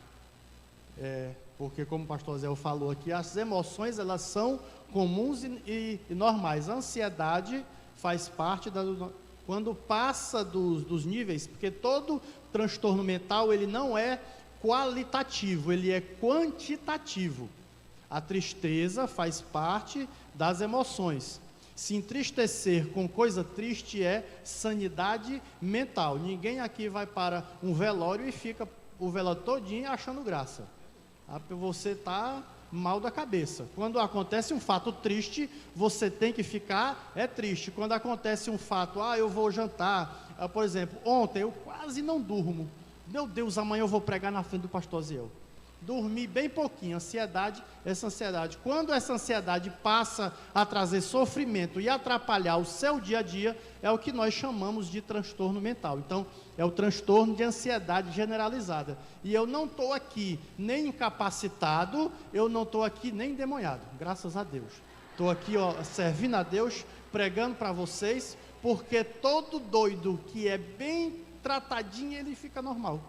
Porque como o pastor Zé falou aqui, as emoções elas são comuns e normais. A ansiedade faz parte quando passa dos níveis, porque todo transtorno mental ele não é qualitativo, ele é quantitativo. A tristeza faz parte das emoções. Se entristecer com coisa triste é sanidade mental. Ninguém aqui vai para um velório e fica o velório todinho achando graça. Você está mal da cabeça. Quando acontece um fato triste, você tem que ficar triste. Quando acontece um fato, eu vou jantar. Por exemplo, ontem eu quase não durmo. Meu Deus, amanhã eu vou pregar na frente do pastor Ziel. Dormi bem pouquinho, essa ansiedade. Quando essa ansiedade passa a trazer sofrimento e atrapalhar o seu dia a dia, é o que nós chamamos de transtorno mental. Então, é o transtorno de ansiedade generalizada. E eu não estou aqui nem incapacitado, eu não estou aqui nem endemoniado, graças a Deus. Estou aqui servindo a Deus, pregando para vocês, porque todo doido que é bem tratadinho, ele fica normal.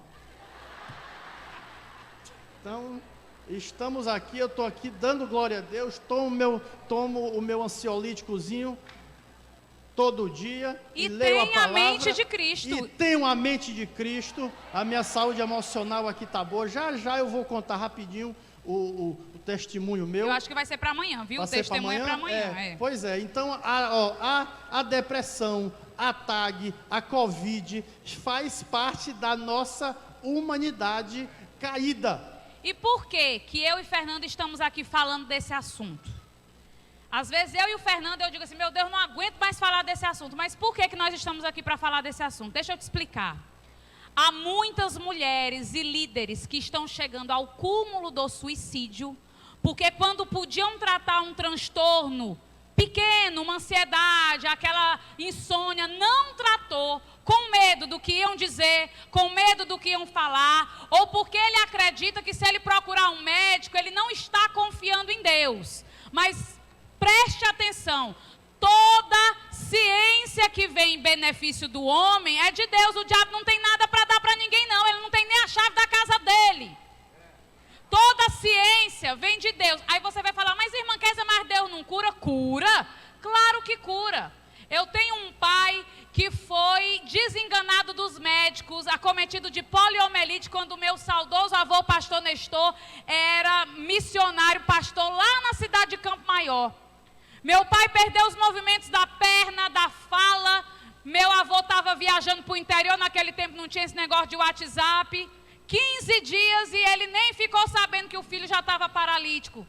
Então, estamos aqui, eu estou aqui dando glória a Deus, tomo o meu ansiolíticozinho todo dia e leio a palavra. A mente de Cristo. E tenho a mente de Cristo, a minha saúde emocional aqui está boa. Já eu vou contar rapidinho o testemunho meu. Eu acho que vai ser para amanhã, viu? O testemunho é para amanhã. Pois é, então a depressão, a TAG, a Covid faz parte da nossa humanidade caída. E por que eu e Fernando estamos aqui falando desse assunto? Às vezes eu e o Fernando, eu digo assim, meu Deus, não aguento mais falar desse assunto. Mas por que nós estamos aqui para falar desse assunto? Deixa eu te explicar. Há muitas mulheres e líderes que estão chegando ao cúmulo do suicídio, porque quando podiam tratar um transtorno pequeno, uma ansiedade, aquela insônia, não tratou, com medo do que iam dizer, com medo do que iam falar, ou porque ele acredita que se ele procurar um médico, ele não está confiando em Deus. Mas preste atenção, toda ciência que vem em benefício do homem é de Deus. O diabo não tem nada para dar para ninguém não, ele não tem nem a chave da casa dele. Toda ciência vem de Deus. Aí você vai falar, mas irmã Kézia, mas Deus não cura? Cura, claro que cura. Eu tenho um pai que foi desenganado dos médicos, acometido de poliomielite, quando o meu saudoso avô, pastor Nestor, era missionário, pastor lá na cidade de Campo Maior. Meu pai perdeu os movimentos da perna, da fala. Meu avô estava viajando para o interior, naquele tempo não tinha esse negócio de WhatsApp. 15 dias e ele nem ficou sabendo que o filho já estava paralítico.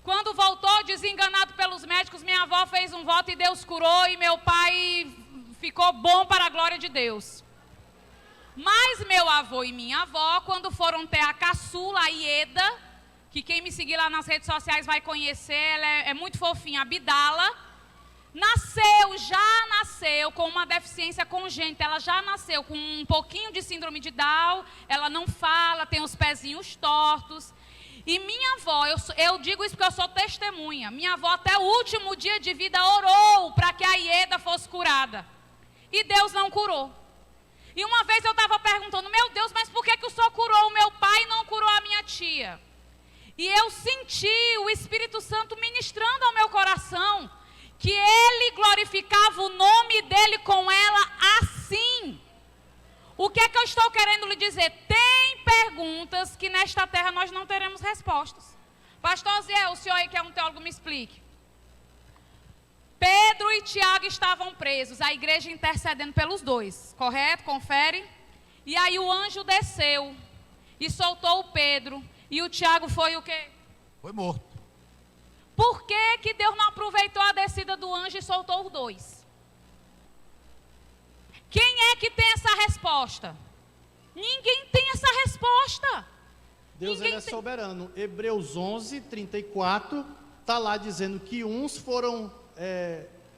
Quando voltou, desenganado pelos médicos, minha avó fez um voto e Deus curou, e meu pai ficou bom para a glória de Deus. Mas meu avô e minha avó, quando foram ter a caçula, a Ieda, que quem me seguir lá nas redes sociais vai conhecer, ela é muito fofinha, a Bidala, já nasceu com uma deficiência congênita, ela já nasceu com um pouquinho de síndrome de Down, ela não fala, tem os pezinhos tortos. E minha avó, eu digo isso porque eu sou testemunha, minha avó até o último dia de vida orou para que a Ieda fosse curada. E Deus não curou. E uma vez eu estava perguntando, meu Deus, mas por que o Senhor curou o meu pai e não curou a minha tia? E eu senti o Espírito Santo ministrando ao meu coração, que ele glorificava o nome dele com ela assim. O que é que eu estou querendo lhe dizer? Tem perguntas que nesta terra nós não teremos respostas. Pastor Zé, o senhor aí que é um teólogo, me explique. Pedro e Tiago estavam presos, a igreja intercedendo pelos dois, correto? Confere. E aí o anjo desceu e soltou o Pedro, e o Tiago foi o quê? Foi morto. Por que Deus não aproveitou a descida do anjo e soltou os dois? Quem é que tem essa resposta? Ninguém tem essa resposta. Deus ele é soberano. Hebreus 11, 34, está lá dizendo que uns foram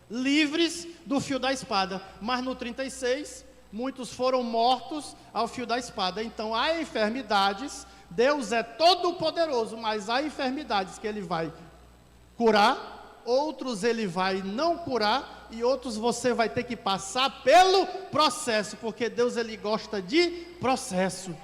livres do fio da espada, mas no 36, muitos foram mortos ao fio da espada. Então, há enfermidades, Deus é todo poderoso, mas há enfermidades que ele vai curar, outros ele vai não curar, e outros você vai ter que passar pelo processo, porque Deus ele gosta de processo.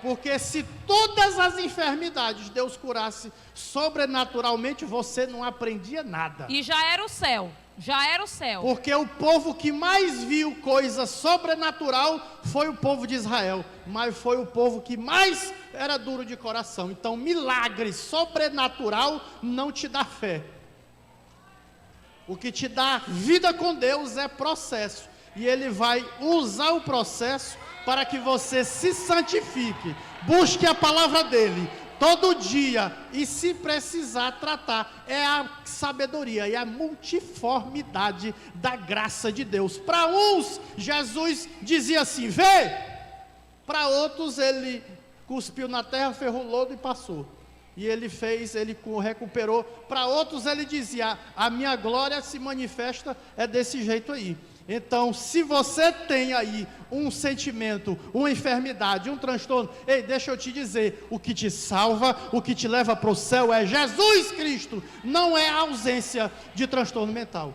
Porque se todas as enfermidades Deus curasse sobrenaturalmente, você não aprendia nada. E já era o céu. Já era o céu. Porque o povo que mais viu coisa sobrenatural foi o povo de Israel. Mas foi o povo que mais era duro de coração. Então, milagre sobrenatural não te dá fé. O que te dá vida com Deus é processo. E Ele vai usar o processo para que você se santifique. Busque a palavra dEle todo dia, e se precisar tratar, é a sabedoria e a multiformidade da graça de Deus. Para uns, Jesus dizia assim, vê. Para outros, ele cuspiu na terra, ferrou lodo e passou. E ele recuperou. Para outros, ele dizia, a minha glória se manifesta é desse jeito aí. Então, se você tem aí um sentimento, uma enfermidade, um transtorno, ei, deixa eu te dizer, o que te salva, o que te leva para o céu é Jesus Cristo, não é a ausência de transtorno mental.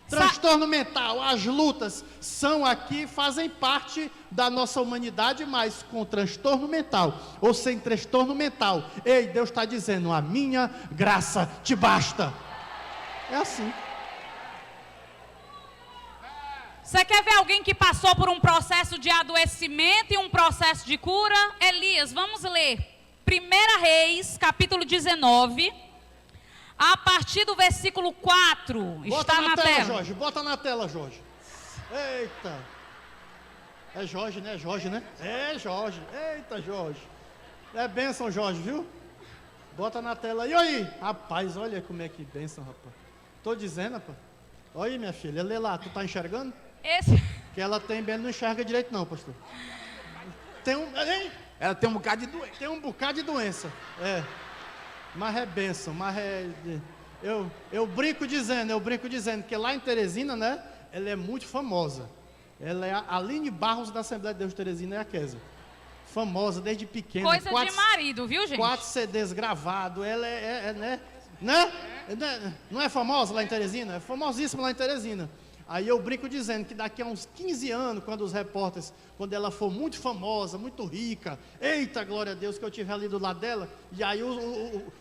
Transtorno mental, as lutas são aqui, fazem parte da nossa humanidade, mas com transtorno mental, ou sem transtorno mental, ei, Deus está dizendo, a minha graça te basta. É assim. Você quer ver alguém que passou por um processo de adoecimento e um processo de cura? Elias, vamos ler 1 Reis, capítulo 19, a partir do versículo 4. Está na tela, Jorge, bota na tela, Jorge. Eita. É Jorge, né? Jorge, né? É Jorge. Eita, Jorge. É bênção, Jorge, viu? Bota na tela. E aí? Rapaz, olha como é que bênção, rapaz. Tô dizendo, rapaz. Olha aí, minha filha. Lê lá, tu tá enxergando? Que ela tem bem, não enxerga direito não, pastor. Ela tem um bocado de doença. Tem um bocado de doença. É. Mas é bênção, mas é... Eu brinco dizendo que lá em Teresina, né? Ela é muito famosa. Ela é a Aline Barros da Assembleia de Deus de Teresina, é a Kézia. Famosa desde pequena. Coisa de marido, viu, gente? 4 CDs gravados. Ela né? Não é famosa lá em Teresina? É famosíssima lá em Teresina. Aí eu brinco dizendo que daqui a uns 15 anos, quando os repórteres, quando ela for muito famosa, muito rica, eita, glória a Deus, que eu estiver ali do lado dela, e aí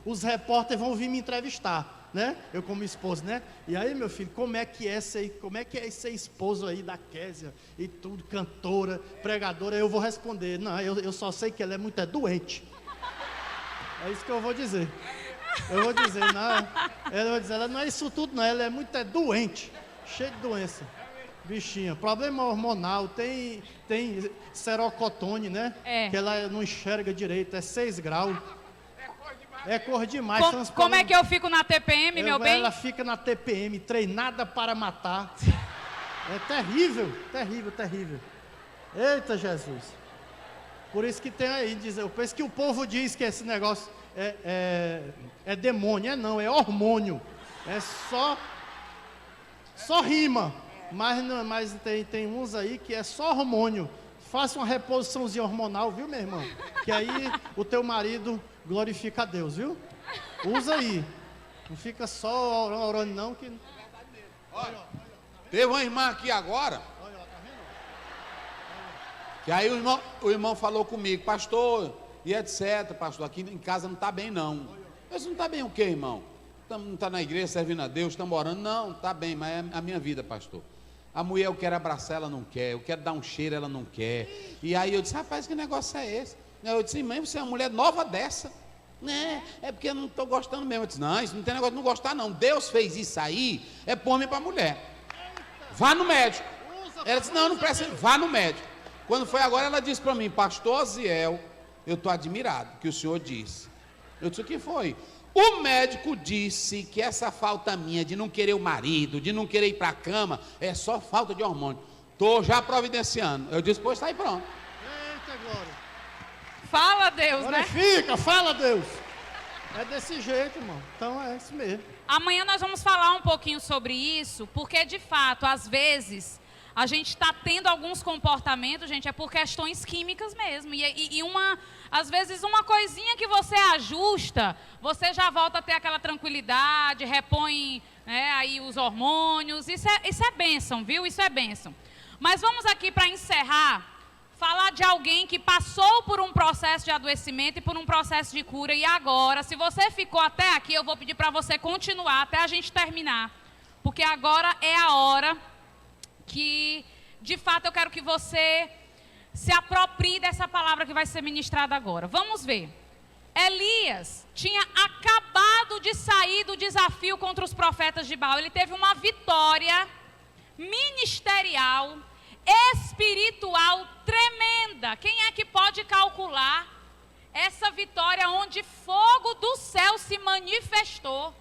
os repórteres vão vir me entrevistar, né? Eu como esposo, né? E aí, meu filho, como é que é ser esposo aí da Kézia, e tudo, cantora, pregadora? Eu vou responder, não, eu só sei que ela é muito doente. É isso que eu vou dizer. Eu vou dizer, ela não é isso tudo não, ela é muito doente. Cheio de doença, bichinha, problema hormonal, tem serocotone, né? Que ela não enxerga direito, é 6 graus. É cor demais. Como é que eu fico na TPM, meu bem? Ela fica na TPM, treinada para matar. É terrível, terrível, terrível. Eita Jesus. Por isso que tem aí, eu penso que o povo diz que esse negócio é demônio, não, é hormônio. É só rima, mas tem uns aí que é só hormônio. Faça uma reposiçãozinha hormonal, viu, meu irmão? Que aí o teu marido glorifica a Deus, viu? Usa aí. Não fica só orando não, que... Olha, teve uma irmã aqui agora, que aí o irmão falou comigo, pastor, e etc, pastor, aqui em casa não está bem não. Eu disse, não está bem o quê, irmão? Não está na igreja servindo a Deus, estamos orando. Não, está bem, mas é a minha vida, pastor. A mulher, eu quero abraçar, ela não quer. Eu quero dar um cheiro, ela não quer. E aí eu disse, rapaz, que negócio é esse? Eu disse, mãe, você é uma mulher nova dessa? É porque eu não estou gostando mesmo. Eu disse, não, isso não tem negócio de não gostar não. Deus fez isso aí, é para homem e para mulher. Vá no médico. Ela disse, não precisa, vá no médico. Quando foi agora, ela disse para mim, pastor Aziel, eu estou admirado que o senhor disse. Eu disse, o que foi? O médico disse que essa falta minha de não querer o marido, de não querer ir para a cama, é só falta de hormônio. Estou já providenciando. Eu disse, pois está aí pronto. Eita glória. Fala Deus, glorifica, né? Fala Deus. É desse jeito, irmão. Então é isso mesmo. Amanhã nós vamos falar um pouquinho sobre isso, porque de fato, às vezes, a gente está tendo alguns comportamentos, gente, é por questões químicas mesmo. Às vezes, uma coisinha que você ajusta, você já volta a ter aquela tranquilidade, repõe, né, aí os hormônios. Isso é bênção, viu? Isso é bênção. Mas vamos aqui para encerrar, falar de alguém que passou por um processo de adoecimento e por um processo de cura. E agora, se você ficou até aqui, eu vou pedir para você continuar até a gente terminar. Porque agora é a hora que, de fato, eu quero que você se aproprie dessa palavra que vai ser ministrada agora. Vamos ver. Elias tinha acabado de sair do desafio contra os profetas de Baal. Ele teve uma vitória ministerial, espiritual tremenda. Quem é que pode calcular essa vitória onde fogo do céu se manifestou?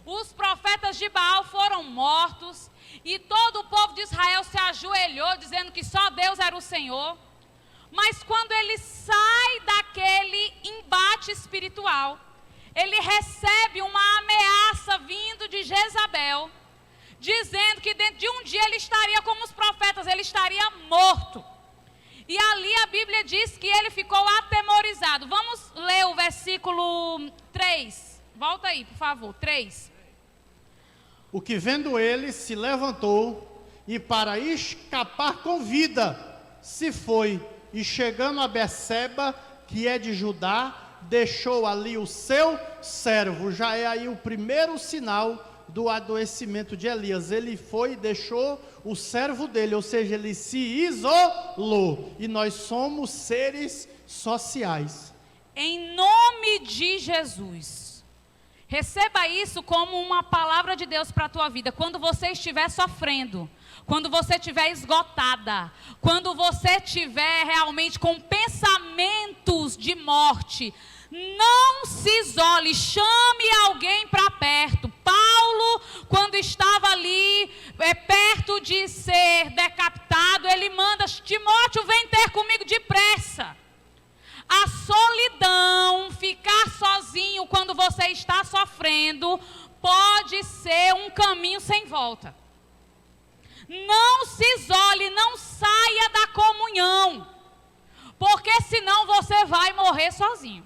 Os profetas de Baal foram mortos e todo o povo de Israel se ajoelhou dizendo que só Deus era o Senhor. Mas quando ele sai daquele embate espiritual, ele recebe uma ameaça vindo de Jezabel, dizendo que dentro de um dia ele estaria como os profetas, ele estaria morto. E ali a Bíblia diz que ele ficou atemorizado. Vamos ler o versículo 3. Volta aí, por favor, 3. O que vendo ele se levantou e para escapar com vida se foi. E chegando a Berseba, que é de Judá, deixou ali o seu servo. Já é aí o primeiro sinal do adoecimento de Elias. Ele foi e deixou o servo dele, ou seja, ele se isolou. E nós somos seres sociais. Em nome de Jesus, receba isso como uma palavra de Deus para a tua vida. Quando você estiver sofrendo, quando você estiver esgotada, quando você estiver realmente com pensamentos de morte, não se isole, chame alguém para perto. Paulo, quando estava ali, perto de ser decapitado, ele manda: Timóteo, vem ter comigo depressa. A solidão, ficar sozinho quando você está sofrendo, pode ser um caminho sem volta. Não se isole, não saia da comunhão, porque senão você vai morrer sozinho.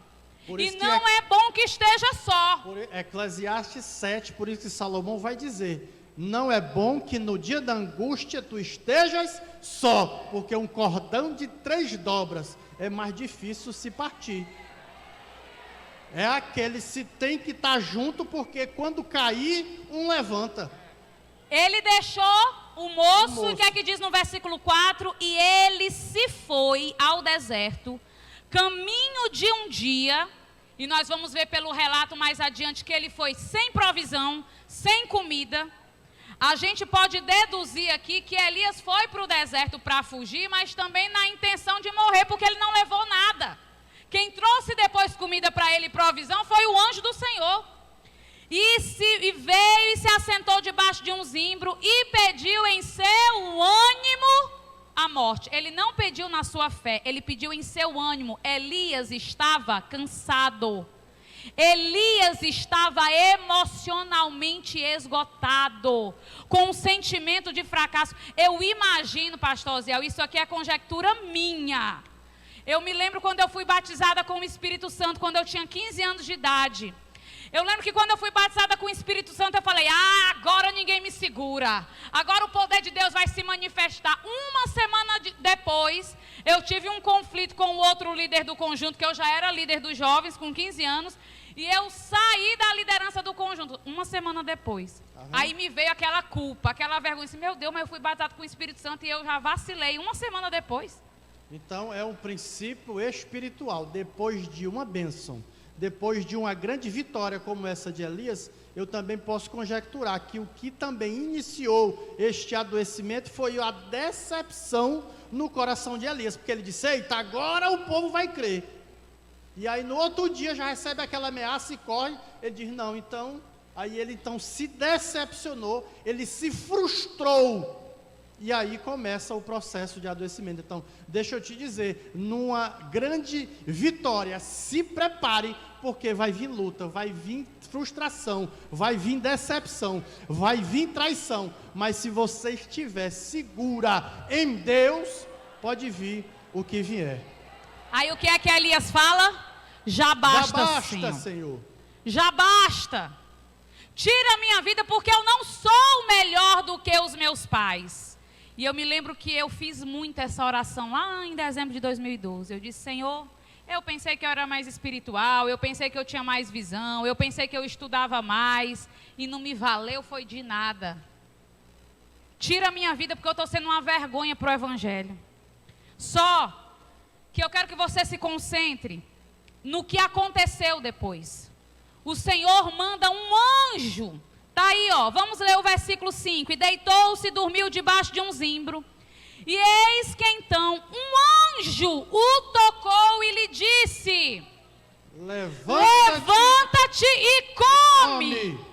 E não é bom que esteja só. Por Eclesiastes 7, por isso que Salomão vai dizer: não é bom que no dia da angústia tu estejas só, porque um cordão de 3 dobras é mais difícil se partir. É aquele se tem que estar junto, porque quando cair, um levanta. Ele deixou o moço, o que é que diz no versículo 4? E ele se foi ao deserto, caminho de um dia, e nós vamos ver pelo relato mais adiante que ele foi sem provisão, sem comida. A gente pode deduzir aqui que Elias foi para o deserto para fugir, mas também na intenção de morrer, porque ele não levou nada. Quem trouxe depois comida para ele e provisão foi o anjo do Senhor. E veio e se assentou debaixo de um zimbro e pediu em seu ânimo a morte. Ele não pediu na sua fé, ele pediu em seu ânimo. Elias estava cansado. Elias estava emocionalmente esgotado, com um sentimento de fracasso. Eu imagino, pastor Zé, isso aqui é conjectura minha. Eu me lembro quando eu fui batizada com o Espírito Santo, quando eu tinha 15 anos de idade. Eu lembro que quando eu fui batizada com o Espírito Santo, eu falei: agora ninguém me segura. Agora o poder de Deus vai se manifestar. Uma semana depois, eu tive um conflito com o outro líder do conjunto, que eu já era líder dos jovens, com 15 anos. E eu saí da liderança do conjunto, uma semana depois. Aí me veio aquela culpa, aquela vergonha. Meu Deus, mas eu fui batizado com o Espírito Santo e eu já vacilei uma semana depois. Então é um princípio espiritual. Depois de uma bênção, depois de uma grande vitória como essa de Elias, eu também posso conjecturar que o que também iniciou este adoecimento foi a decepção no coração de Elias, porque ele disse: eita, agora o povo vai crer. E aí no outro dia já recebe aquela ameaça e corre. Ele diz: não, então, aí ele então se decepcionou, ele se frustrou. E aí começa o processo de adoecimento. Então, deixa eu te dizer, numa grande vitória, se prepare, porque vai vir luta, vai vir frustração, vai vir decepção, vai vir traição. Mas se você estiver segura em Deus, pode vir o que vier. Aí o que é que Elias fala? Já basta, Senhor. Já basta. Tira a minha vida, porque eu não sou melhor do que os meus pais. E eu me lembro que eu fiz muito essa oração lá em dezembro de 2012. Eu disse, Senhor, eu pensei que eu era mais espiritual, eu pensei que eu tinha mais visão, eu pensei que eu estudava mais, e não me valeu foi de nada. Tira a minha vida, porque eu estou sendo uma vergonha para o Evangelho. Só que eu quero que você se concentre no que aconteceu depois. O Senhor manda um anjo. Está aí, ó, vamos ler o versículo 5. E deitou-se e dormiu debaixo de um zimbro. E eis que então um anjo o tocou e lhe disse: Levanta-te e come.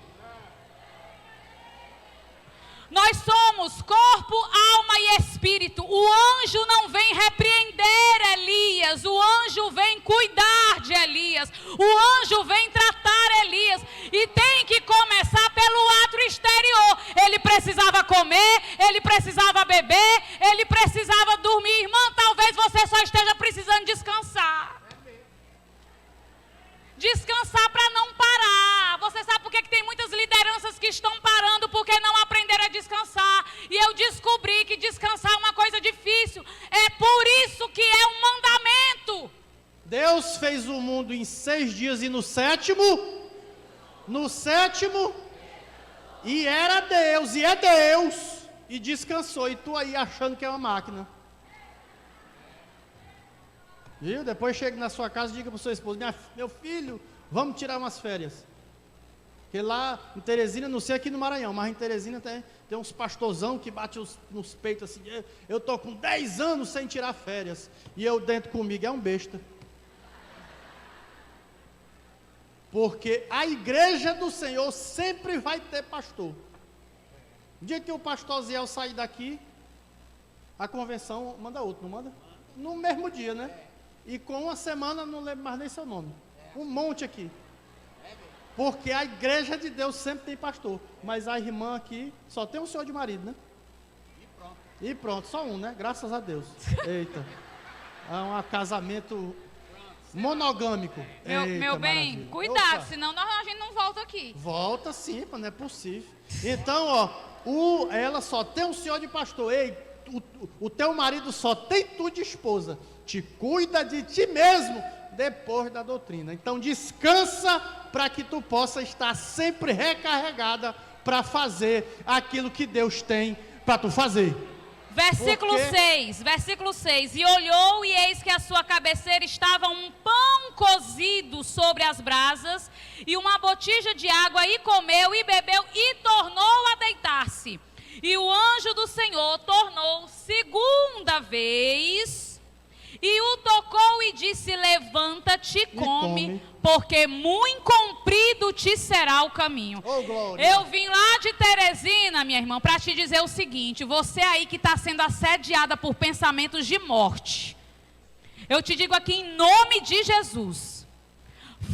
Nós somos corpo, alma e espírito. O anjo não vem repreender Elias. O anjo vem cuidar de Elias. O anjo vem tratar Elias. E tem que começar pelo ato exterior. Ele precisava comer, ele precisava beber, ele precisava dormir. Irmã, talvez você só esteja precisando descansar. Descansar para não parar. Você sabe por que tem muitas lideranças que estão parando? Porque não aprenderam a descansar. E eu descobri que descansar é uma coisa difícil. É por isso que é um mandamento. Deus fez o mundo em 6 dias e no sétimo, e era Deus, e é Deus, e descansou. E tu aí achando que é uma máquina. Viu? Depois chega na sua casa e diga para o seu esposo: meu filho, vamos tirar umas férias. Porque lá em Teresina, não sei aqui no Maranhão, mas em Teresina tem uns pastorzão que bate nos peitos assim: eu estou com 10 anos sem tirar férias. E eu dentro comigo é um besta. Porque a igreja do Senhor sempre vai ter pastor. No dia que o pastor Ziel sair daqui, a convenção manda outro, não manda? No mesmo dia, né? E com uma semana, não lembro mais nem seu nome. Um monte aqui. Porque a igreja de Deus sempre tem pastor. Mas a irmã aqui só tem um senhor de marido, né? E pronto, só um, né? Graças a Deus. Eita. É um casamento monogâmico. Meu bem, maravilha. Cuidado, senão a gente não volta aqui. Volta sim, não é possível. Então, ó, ela só tem um senhor de pastor. Ei, o teu marido só tem tu de esposa. Te cuida de ti mesmo depois da doutrina. Então descansa para que tu possa estar sempre recarregada para fazer aquilo que Deus tem para tu fazer. Versículo 6. E olhou, e eis que à sua cabeceira estava um pão cozido sobre as brasas e uma botija de água, e comeu e bebeu e tornou a deitar-se. E o anjo do Senhor tornou segunda vez e o tocou e disse: levanta-te, come, porque muito comprido te será o caminho. Eu vim lá de Teresina, minha irmã, para te dizer o seguinte: você aí que está sendo assediada por pensamentos de morte, eu te digo aqui em nome de Jesus,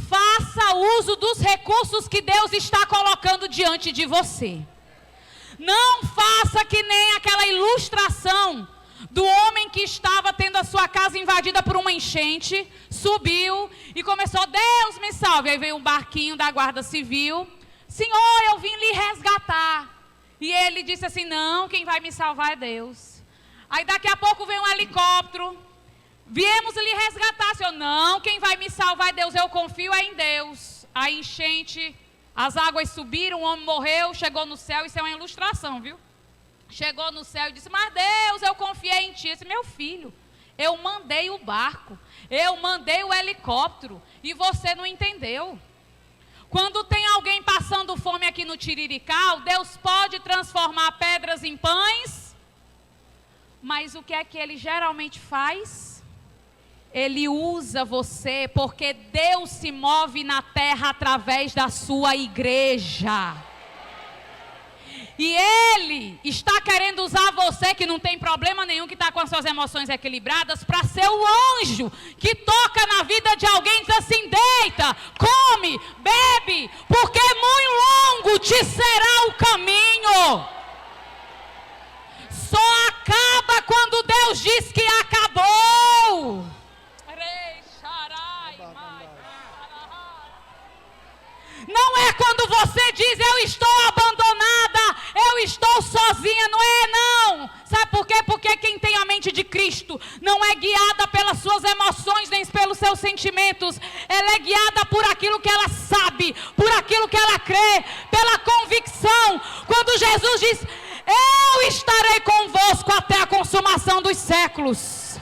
faça uso dos recursos que Deus está colocando diante de você. Não faça que nem aquela ilustração do homem que estava tendo a sua casa invadida por uma enchente, subiu e começou: Deus me salve. Aí veio um barquinho da guarda civil: Senhor, eu vim lhe resgatar. E ele disse assim: não, quem vai me salvar é Deus. Aí daqui a pouco vem um helicóptero: viemos lhe resgatar, Senhor. Não, quem vai me salvar é Deus, eu confio em Deus. A enchente, as águas subiram, o homem morreu, chegou no céu. Isso é uma ilustração, viu? Chegou no céu e disse: mas Deus, eu confiei em ti. Eu disse: meu filho, eu mandei o barco, eu mandei o helicóptero e você não entendeu. Quando tem alguém passando fome aqui no Tirirical, Deus pode transformar pedras em pães, mas o que é que ele geralmente faz? Ele usa você, porque Deus se move na terra através da sua igreja. E Ele está querendo usar você, que não tem problema nenhum, que está com as suas emoções equilibradas, para ser o anjo que toca na vida de alguém e diz assim: deita, come, bebe, porque muito longo te será o caminho. Só acaba quando Deus diz que acabou. Não é quando você diz: eu estou abandonada, eu estou sozinha. Não é, não. Sabe por quê? Cristo não é guiada pelas suas emoções nem pelos seus sentimentos. Ela é guiada por aquilo que ela sabe, por aquilo que ela crê, pela convicção. Quando Jesus diz: eu estarei convosco até a consumação dos séculos.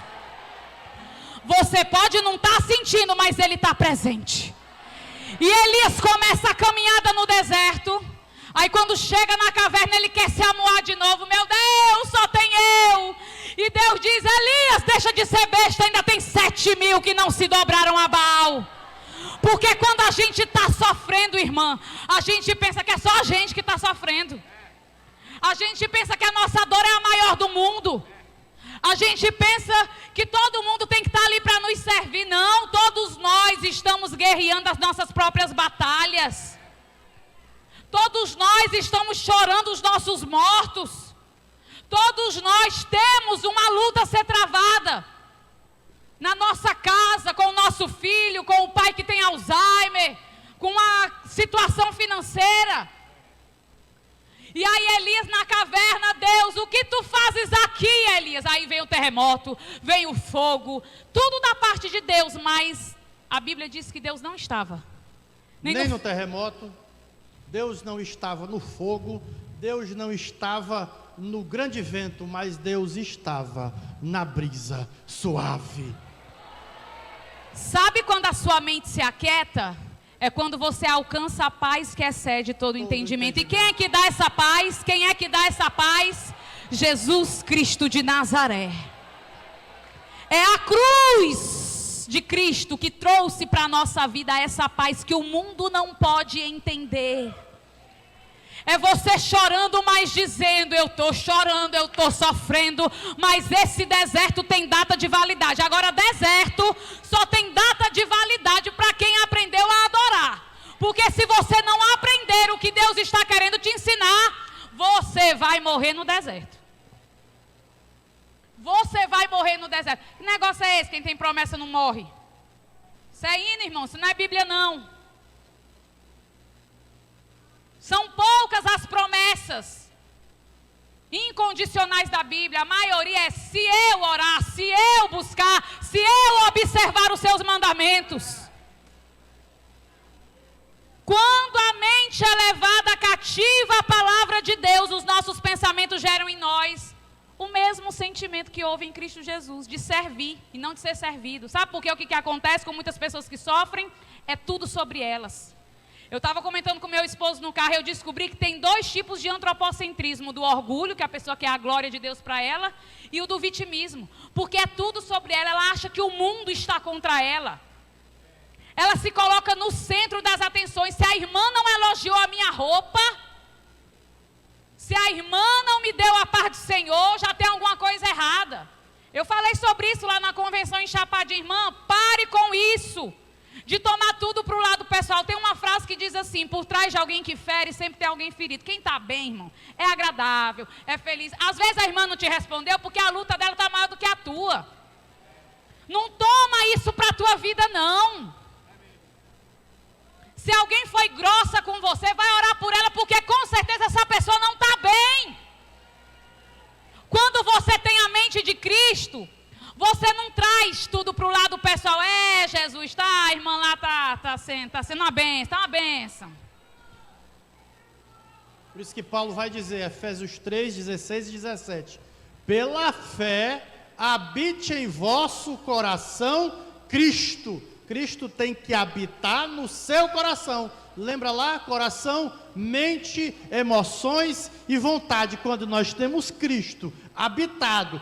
Você pode não estar sentindo, mas Ele está presente. E Elias começa a caminhada no deserto. Aí quando chega na caverna, ele quer se amuar de novo. Meu Deus, só tem eu. E Deus diz: Elias, deixa de ser besta, ainda tem 7.000 que não se dobraram a Baal. Porque quando a gente está sofrendo, irmã, a gente pensa que é só a gente que está sofrendo. A gente pensa que a nossa dor é a maior do mundo. A gente pensa que todo mundo tem que estar ali para nos servir. Não, todos nós estamos guerreando as nossas próprias batalhas. Todos nós estamos chorando os nossos mortos. Todos nós temos uma luta a ser travada. Na nossa casa, com o nosso filho, com o pai que tem Alzheimer, com a situação financeira. E aí Elias na caverna: Deus, o que tu fazes aqui, Elias? Aí vem o terremoto, vem o fogo, tudo da parte de Deus, mas a Bíblia diz que Deus não estava. Nem no terremoto, Deus não estava no fogo, Deus não estava no grande vento, mas Deus estava na brisa suave. Sabe quando a sua mente se aquieta? É quando você alcança a paz que excede todo entendimento. E quem é que dá essa paz? Quem é que dá essa paz? Jesus Cristo de Nazaré. É a cruz de Cristo que trouxe para a nossa vida essa paz que o mundo não pode entender. É você chorando, mas dizendo: eu estou chorando, eu estou sofrendo, mas esse deserto tem data de validade. Agora, deserto só tem data de validade para quem aprendeu a adorar. Porque se você não aprender o que Deus está querendo te ensinar, você vai morrer no deserto. Você vai morrer no deserto. Que negócio é esse? Quem tem promessa não morre. Isso é hino, irmão, isso não é Bíblia não. São poucas as promessas incondicionais da Bíblia. A maioria é: se eu orar, se eu buscar, se eu observar os seus mandamentos. Quando a mente é levada cativa à palavra de Deus, os nossos pensamentos geram em nós o mesmo sentimento que houve em Cristo Jesus, de servir e não de ser servido. Sabe por quê? O que acontece com muitas pessoas que sofrem? É tudo sobre elas. Eu estava comentando com meu esposo no carro e eu descobri que tem 2 tipos de antropocentrismo: do orgulho, que a pessoa quer a glória de Deus para ela, e o do vitimismo, porque é tudo sobre ela. Ela acha que o mundo está contra ela. Ela se coloca no centro das atenções. Se a irmã não elogiou a minha roupa, se a irmã não me deu a paz do Senhor, já tem alguma coisa errada. Eu falei sobre isso lá na convenção em Chapadinha. Irmã, pare com isso de tomar tudo para o lado pessoal. Tem uma frase que diz assim: por trás de alguém que fere, sempre tem alguém ferido. Quem está bem, irmão, é agradável, é feliz. Às vezes a irmã não te respondeu porque a luta dela está maior do que a tua. Não toma isso para a tua vida, não. Se alguém foi grossa com você, vai orar por ela, porque com certeza essa pessoa não está bem. Quando você tem a mente de Cristo, você não traz tudo para o lado pessoal. Jesus, tá, a irmã lá tá sendo uma bênção, tá uma bênção. Por isso que Paulo vai dizer, Efésios 3, 16 e 17: pela fé habite em vosso coração Cristo. Cristo tem que habitar no seu coração. Lembra lá? Coração, mente, emoções e vontade. Quando nós temos Cristo habitado,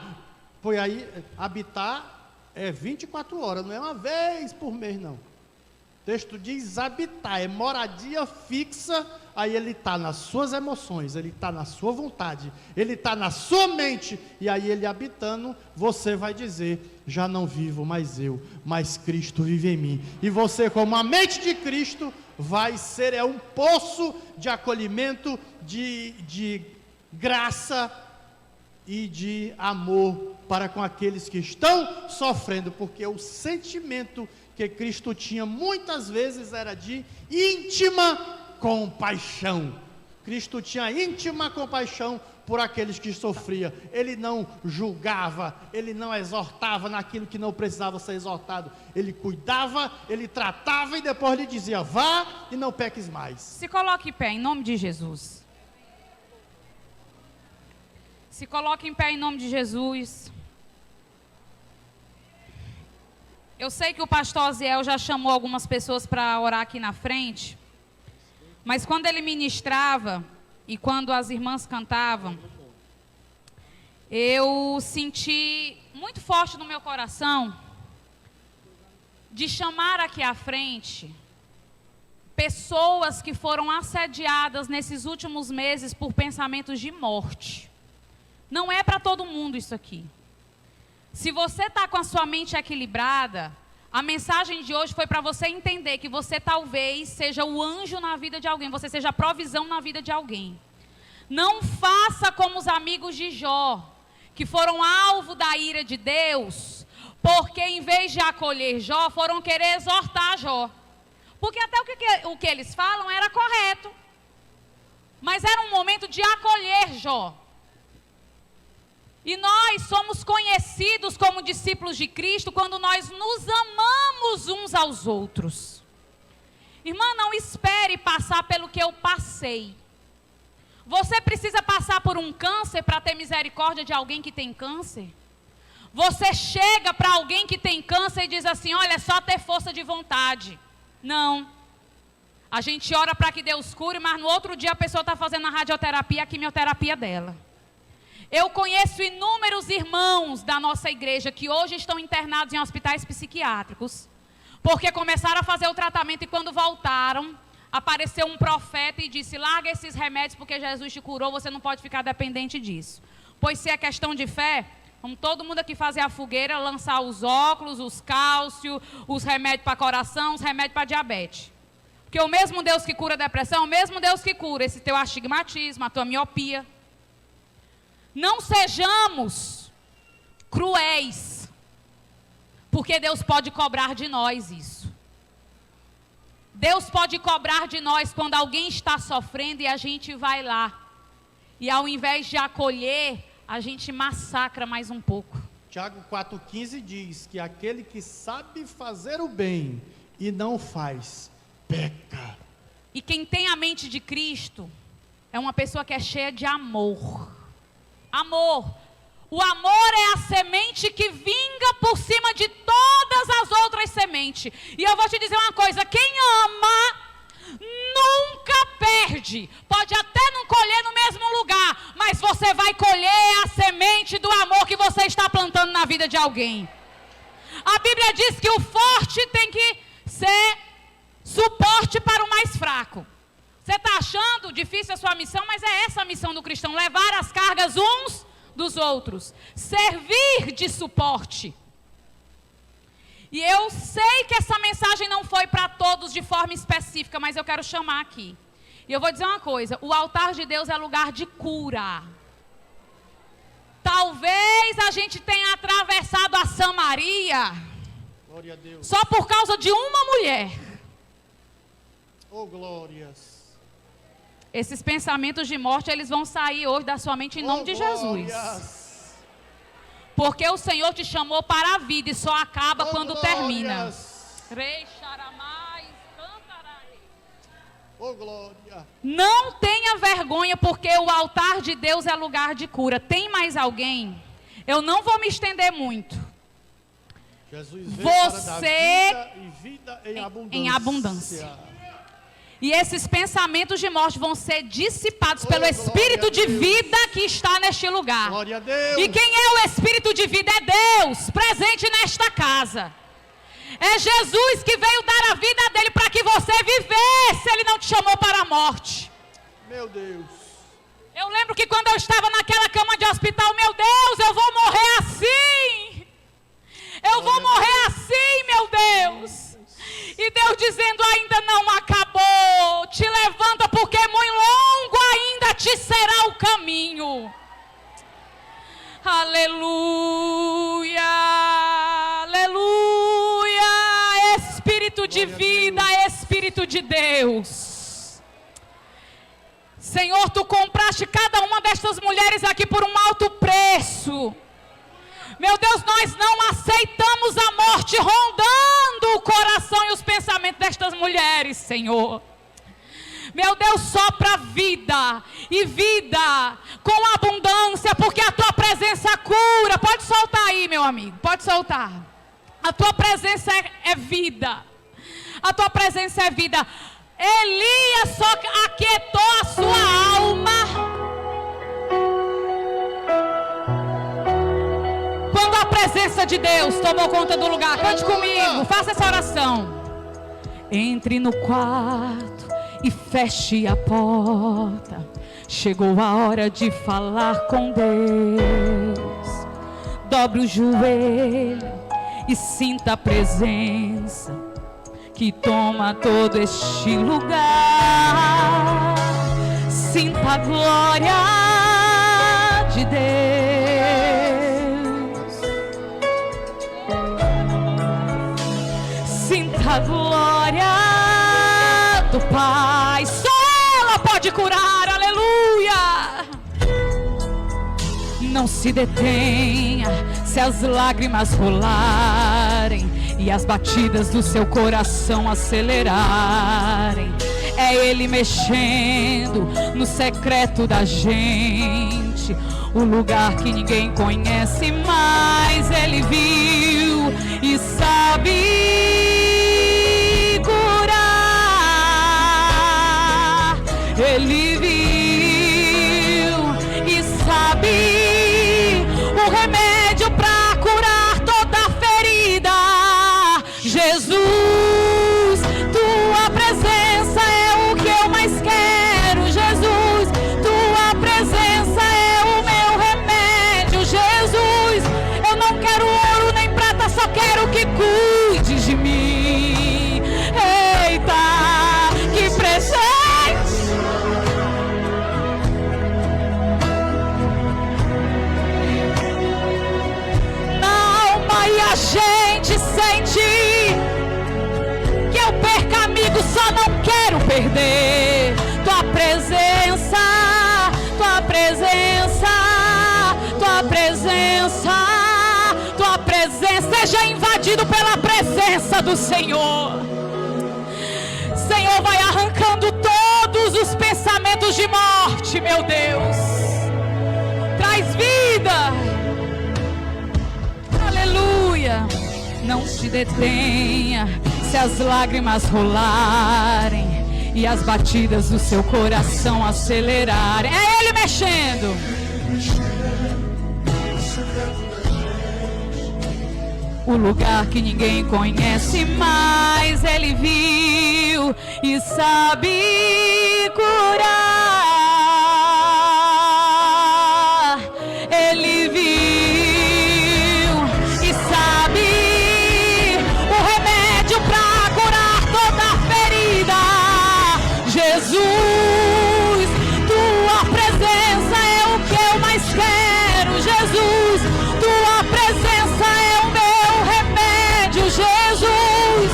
foi aí, habitar é 24 horas, não é uma vez por mês, não. O texto diz habitar, é moradia fixa. Aí ele está nas suas emoções, ele está na sua vontade, ele está na sua mente. E aí ele habitando, você vai dizer: já não vivo mais eu, mas Cristo vive em mim. E você, como a mente de Cristo, vai ser um poço de acolhimento, de graça e de amor para com aqueles que estão sofrendo, porque o sentimento que Cristo tinha muitas vezes era de íntima compaixão. Cristo tinha íntima compaixão por aqueles que sofriam. Ele não julgava, ele não exortava naquilo que não precisava ser exortado. Ele cuidava, ele tratava e depois lhe dizia: vá e não peques mais. Se coloque em pé em nome de Jesus. Se coloque em pé em nome de Jesus. Eu sei que o pastor Oziel já chamou algumas pessoas para orar aqui na frente, mas quando ele ministrava e quando as irmãs cantavam, eu senti muito forte no meu coração de chamar aqui à frente pessoas que foram assediadas nesses últimos meses por pensamentos de morte. Não é para todo mundo isso aqui. Se você está com a sua mente equilibrada, a mensagem de hoje foi para você entender que você talvez seja o anjo na vida de alguém, você seja a provisão na vida de alguém. Não faça como os amigos de Jó, que foram alvo da ira de Deus, porque em vez de acolher Jó, foram querer exortar Jó. Porque até o que eles falam era correto, mas era um momento de acolher Jó. E nós somos conhecidos como discípulos de Cristo quando nós nos amamos uns aos outros. Irmã, não espere passar pelo que eu passei. Você precisa passar por um câncer para ter misericórdia de alguém que tem câncer? Você chega para alguém que tem câncer e diz assim: olha, é só ter força de vontade. Não. A gente ora para que Deus cure, mas no outro dia a pessoa está fazendo a radioterapia, a quimioterapia dela. Eu conheço inúmeros irmãos da nossa igreja que hoje estão internados em hospitais psiquiátricos, porque começaram a fazer o tratamento e quando voltaram, apareceu um profeta e disse: larga esses remédios porque Jesus te curou, você não pode ficar dependente disso. Pois se é questão de fé, vamos todo mundo aqui fazer a fogueira, lançar os óculos, os cálcios, os remédios para coração, os remédios para diabetes. Porque o mesmo Deus que cura a depressão, é o mesmo Deus que cura esse teu astigmatismo, a tua miopia. Não sejamos cruéis, porque Deus pode cobrar de nós isso. Deus pode cobrar de nós quando alguém está sofrendo e a gente vai lá. E ao invés de acolher, a gente massacra mais um pouco. Tiago 4,15 diz que aquele que sabe fazer o bem e não faz, peca. E quem tem a mente de Cristo é uma pessoa que é cheia de amor. Amor. O amor é a semente que vinga por cima de todas as outras sementes. E eu vou te dizer uma coisa: quem ama nunca perde. Pode até não colher no mesmo lugar, mas você vai colher a semente do amor que você está plantando na vida de alguém. A Bíblia diz que o forte tem que ser suporte para o mais fraco. Você está achando difícil a sua missão, mas é essa a missão do cristão: levar as cargas uns dos outros, servir de suporte. E eu sei que essa mensagem não foi para todos de forma específica, mas eu quero chamar aqui. E eu vou dizer uma coisa: o altar de Deus é lugar de cura. Talvez a gente tenha atravessado a Samaria Glória a Deus. só por causa de uma mulher. Oh, glórias. Esses pensamentos de morte, eles vão sair hoje da sua mente em nome de Jesus. Porque o Senhor te chamou para a vida e só acaba quando termina. Rei Charamais, cantarai. Oh, glória. Não tenha vergonha, porque o altar de Deus é lugar de cura. Tem mais alguém? Eu não vou me estender muito. Jesus veio para dar Você vida e vida em abundância. E esses pensamentos de morte vão ser dissipados pelo Espírito de vida que está neste lugar. Glória a Deus. E quem é o Espírito de vida? É Deus, presente nesta casa. É Jesus que veio dar a vida dele para que você vivesse. Ele não te chamou para a morte. Meu Deus. Eu lembro que quando eu estava naquela cama de hospital, meu Deus, eu vou morrer assim. Eu vou morrer assim, meu Deus. E Deus dizendo: ainda não acabou. Te levanta, porque muito longo ainda te será o caminho. Aleluia, aleluia. Espírito de vida, Espírito de Deus. Senhor, tu compraste cada uma destas mulheres aqui por um alto preço. Meu Deus, nós não aceitamos a morte rondando o coração e os pensamentos destas mulheres, Senhor. Meu Deus, sopra vida, e vida com abundância, porque a tua presença cura. Pode soltar aí, meu amigo, pode soltar. A tua presença é vida. A tua presença é vida. Elias só aquietou a sua alma quando a presença de Deus tomou conta do lugar. Cante comigo, faça essa oração. Entre no quarto e feche a porta. Chegou a hora de falar com Deus. Dobre o joelho e sinta a presença que toma todo este lugar. Sinta a glória de Deus. Sinta a glória do Pai. Só ela pode curar, aleluia. Não se detenha se as lágrimas rolarem e as batidas do seu coração acelerarem. É Ele mexendo no secreto da gente, o lugar que ninguém conhece, mas Ele viu e sabe curar. Ele viu e sabe o remédio para curar toda ferida. Jesus, tua presença é o que eu mais quero. Jesus, tua presença é o meu remédio. Jesus, eu não quero ouro nem prata, só quero que cuides de mim. Eita, que presente! Na alma e a gente sente que eu perca, amigo, só não quero perder tua presença, tua presença, tua presença, tua presença. Seja invadido pela presença do Senhor. Senhor, vai arrancando todos os pensamentos de morte, meu Deus. Traz vida. Aleluia. Não se detenha se as lágrimas rolarem e as batidas do seu coração acelerarem. É Ele mexendo. O lugar que ninguém conhece, mas Ele viu e sabe curar. Ele viu e sabe o remédio para curar toda ferida. Jesus, tua presença é o que eu mais quero. Jesus, tua presença é o meu remédio. Jesus,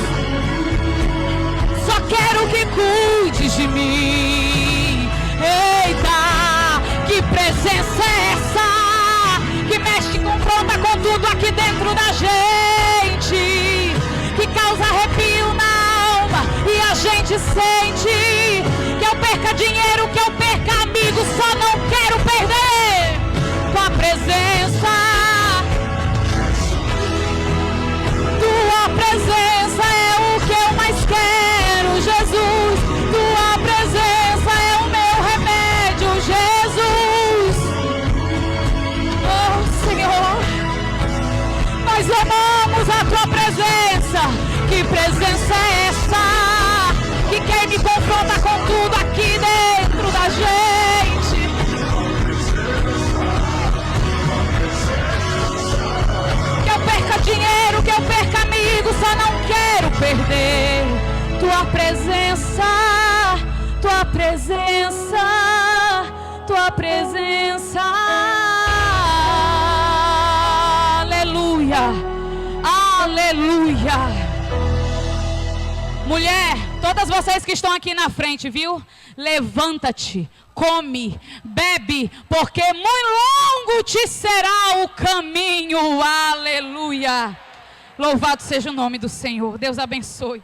só quero que cuides de mim. Eita, que presença é essa que mexe, confronta com tudo aqui dentro da gente, que causa arrepio na alma e a gente sente. Que eu perca dinheiro, que eu perca amigo, só não quero perder tua presença. Tua presença é o que eu mais quero. Jesus, tua presença é o meu remédio. Jesus, oh Senhor, nós amamos a tua presença. Que presença é essa que quer me confronta com tudo aqui dentro da gente? Que eu perca dinheiro, que eu perca amigo, só não quero perder tua presença, tua presença, tua presença. Aleluia, aleluia. Mulher, Todas vocês que estão aqui na frente, viu? Levanta-te, come, bebe, porque muito longo te será o caminho. Aleluia. Louvado seja o nome do Senhor. Deus abençoe.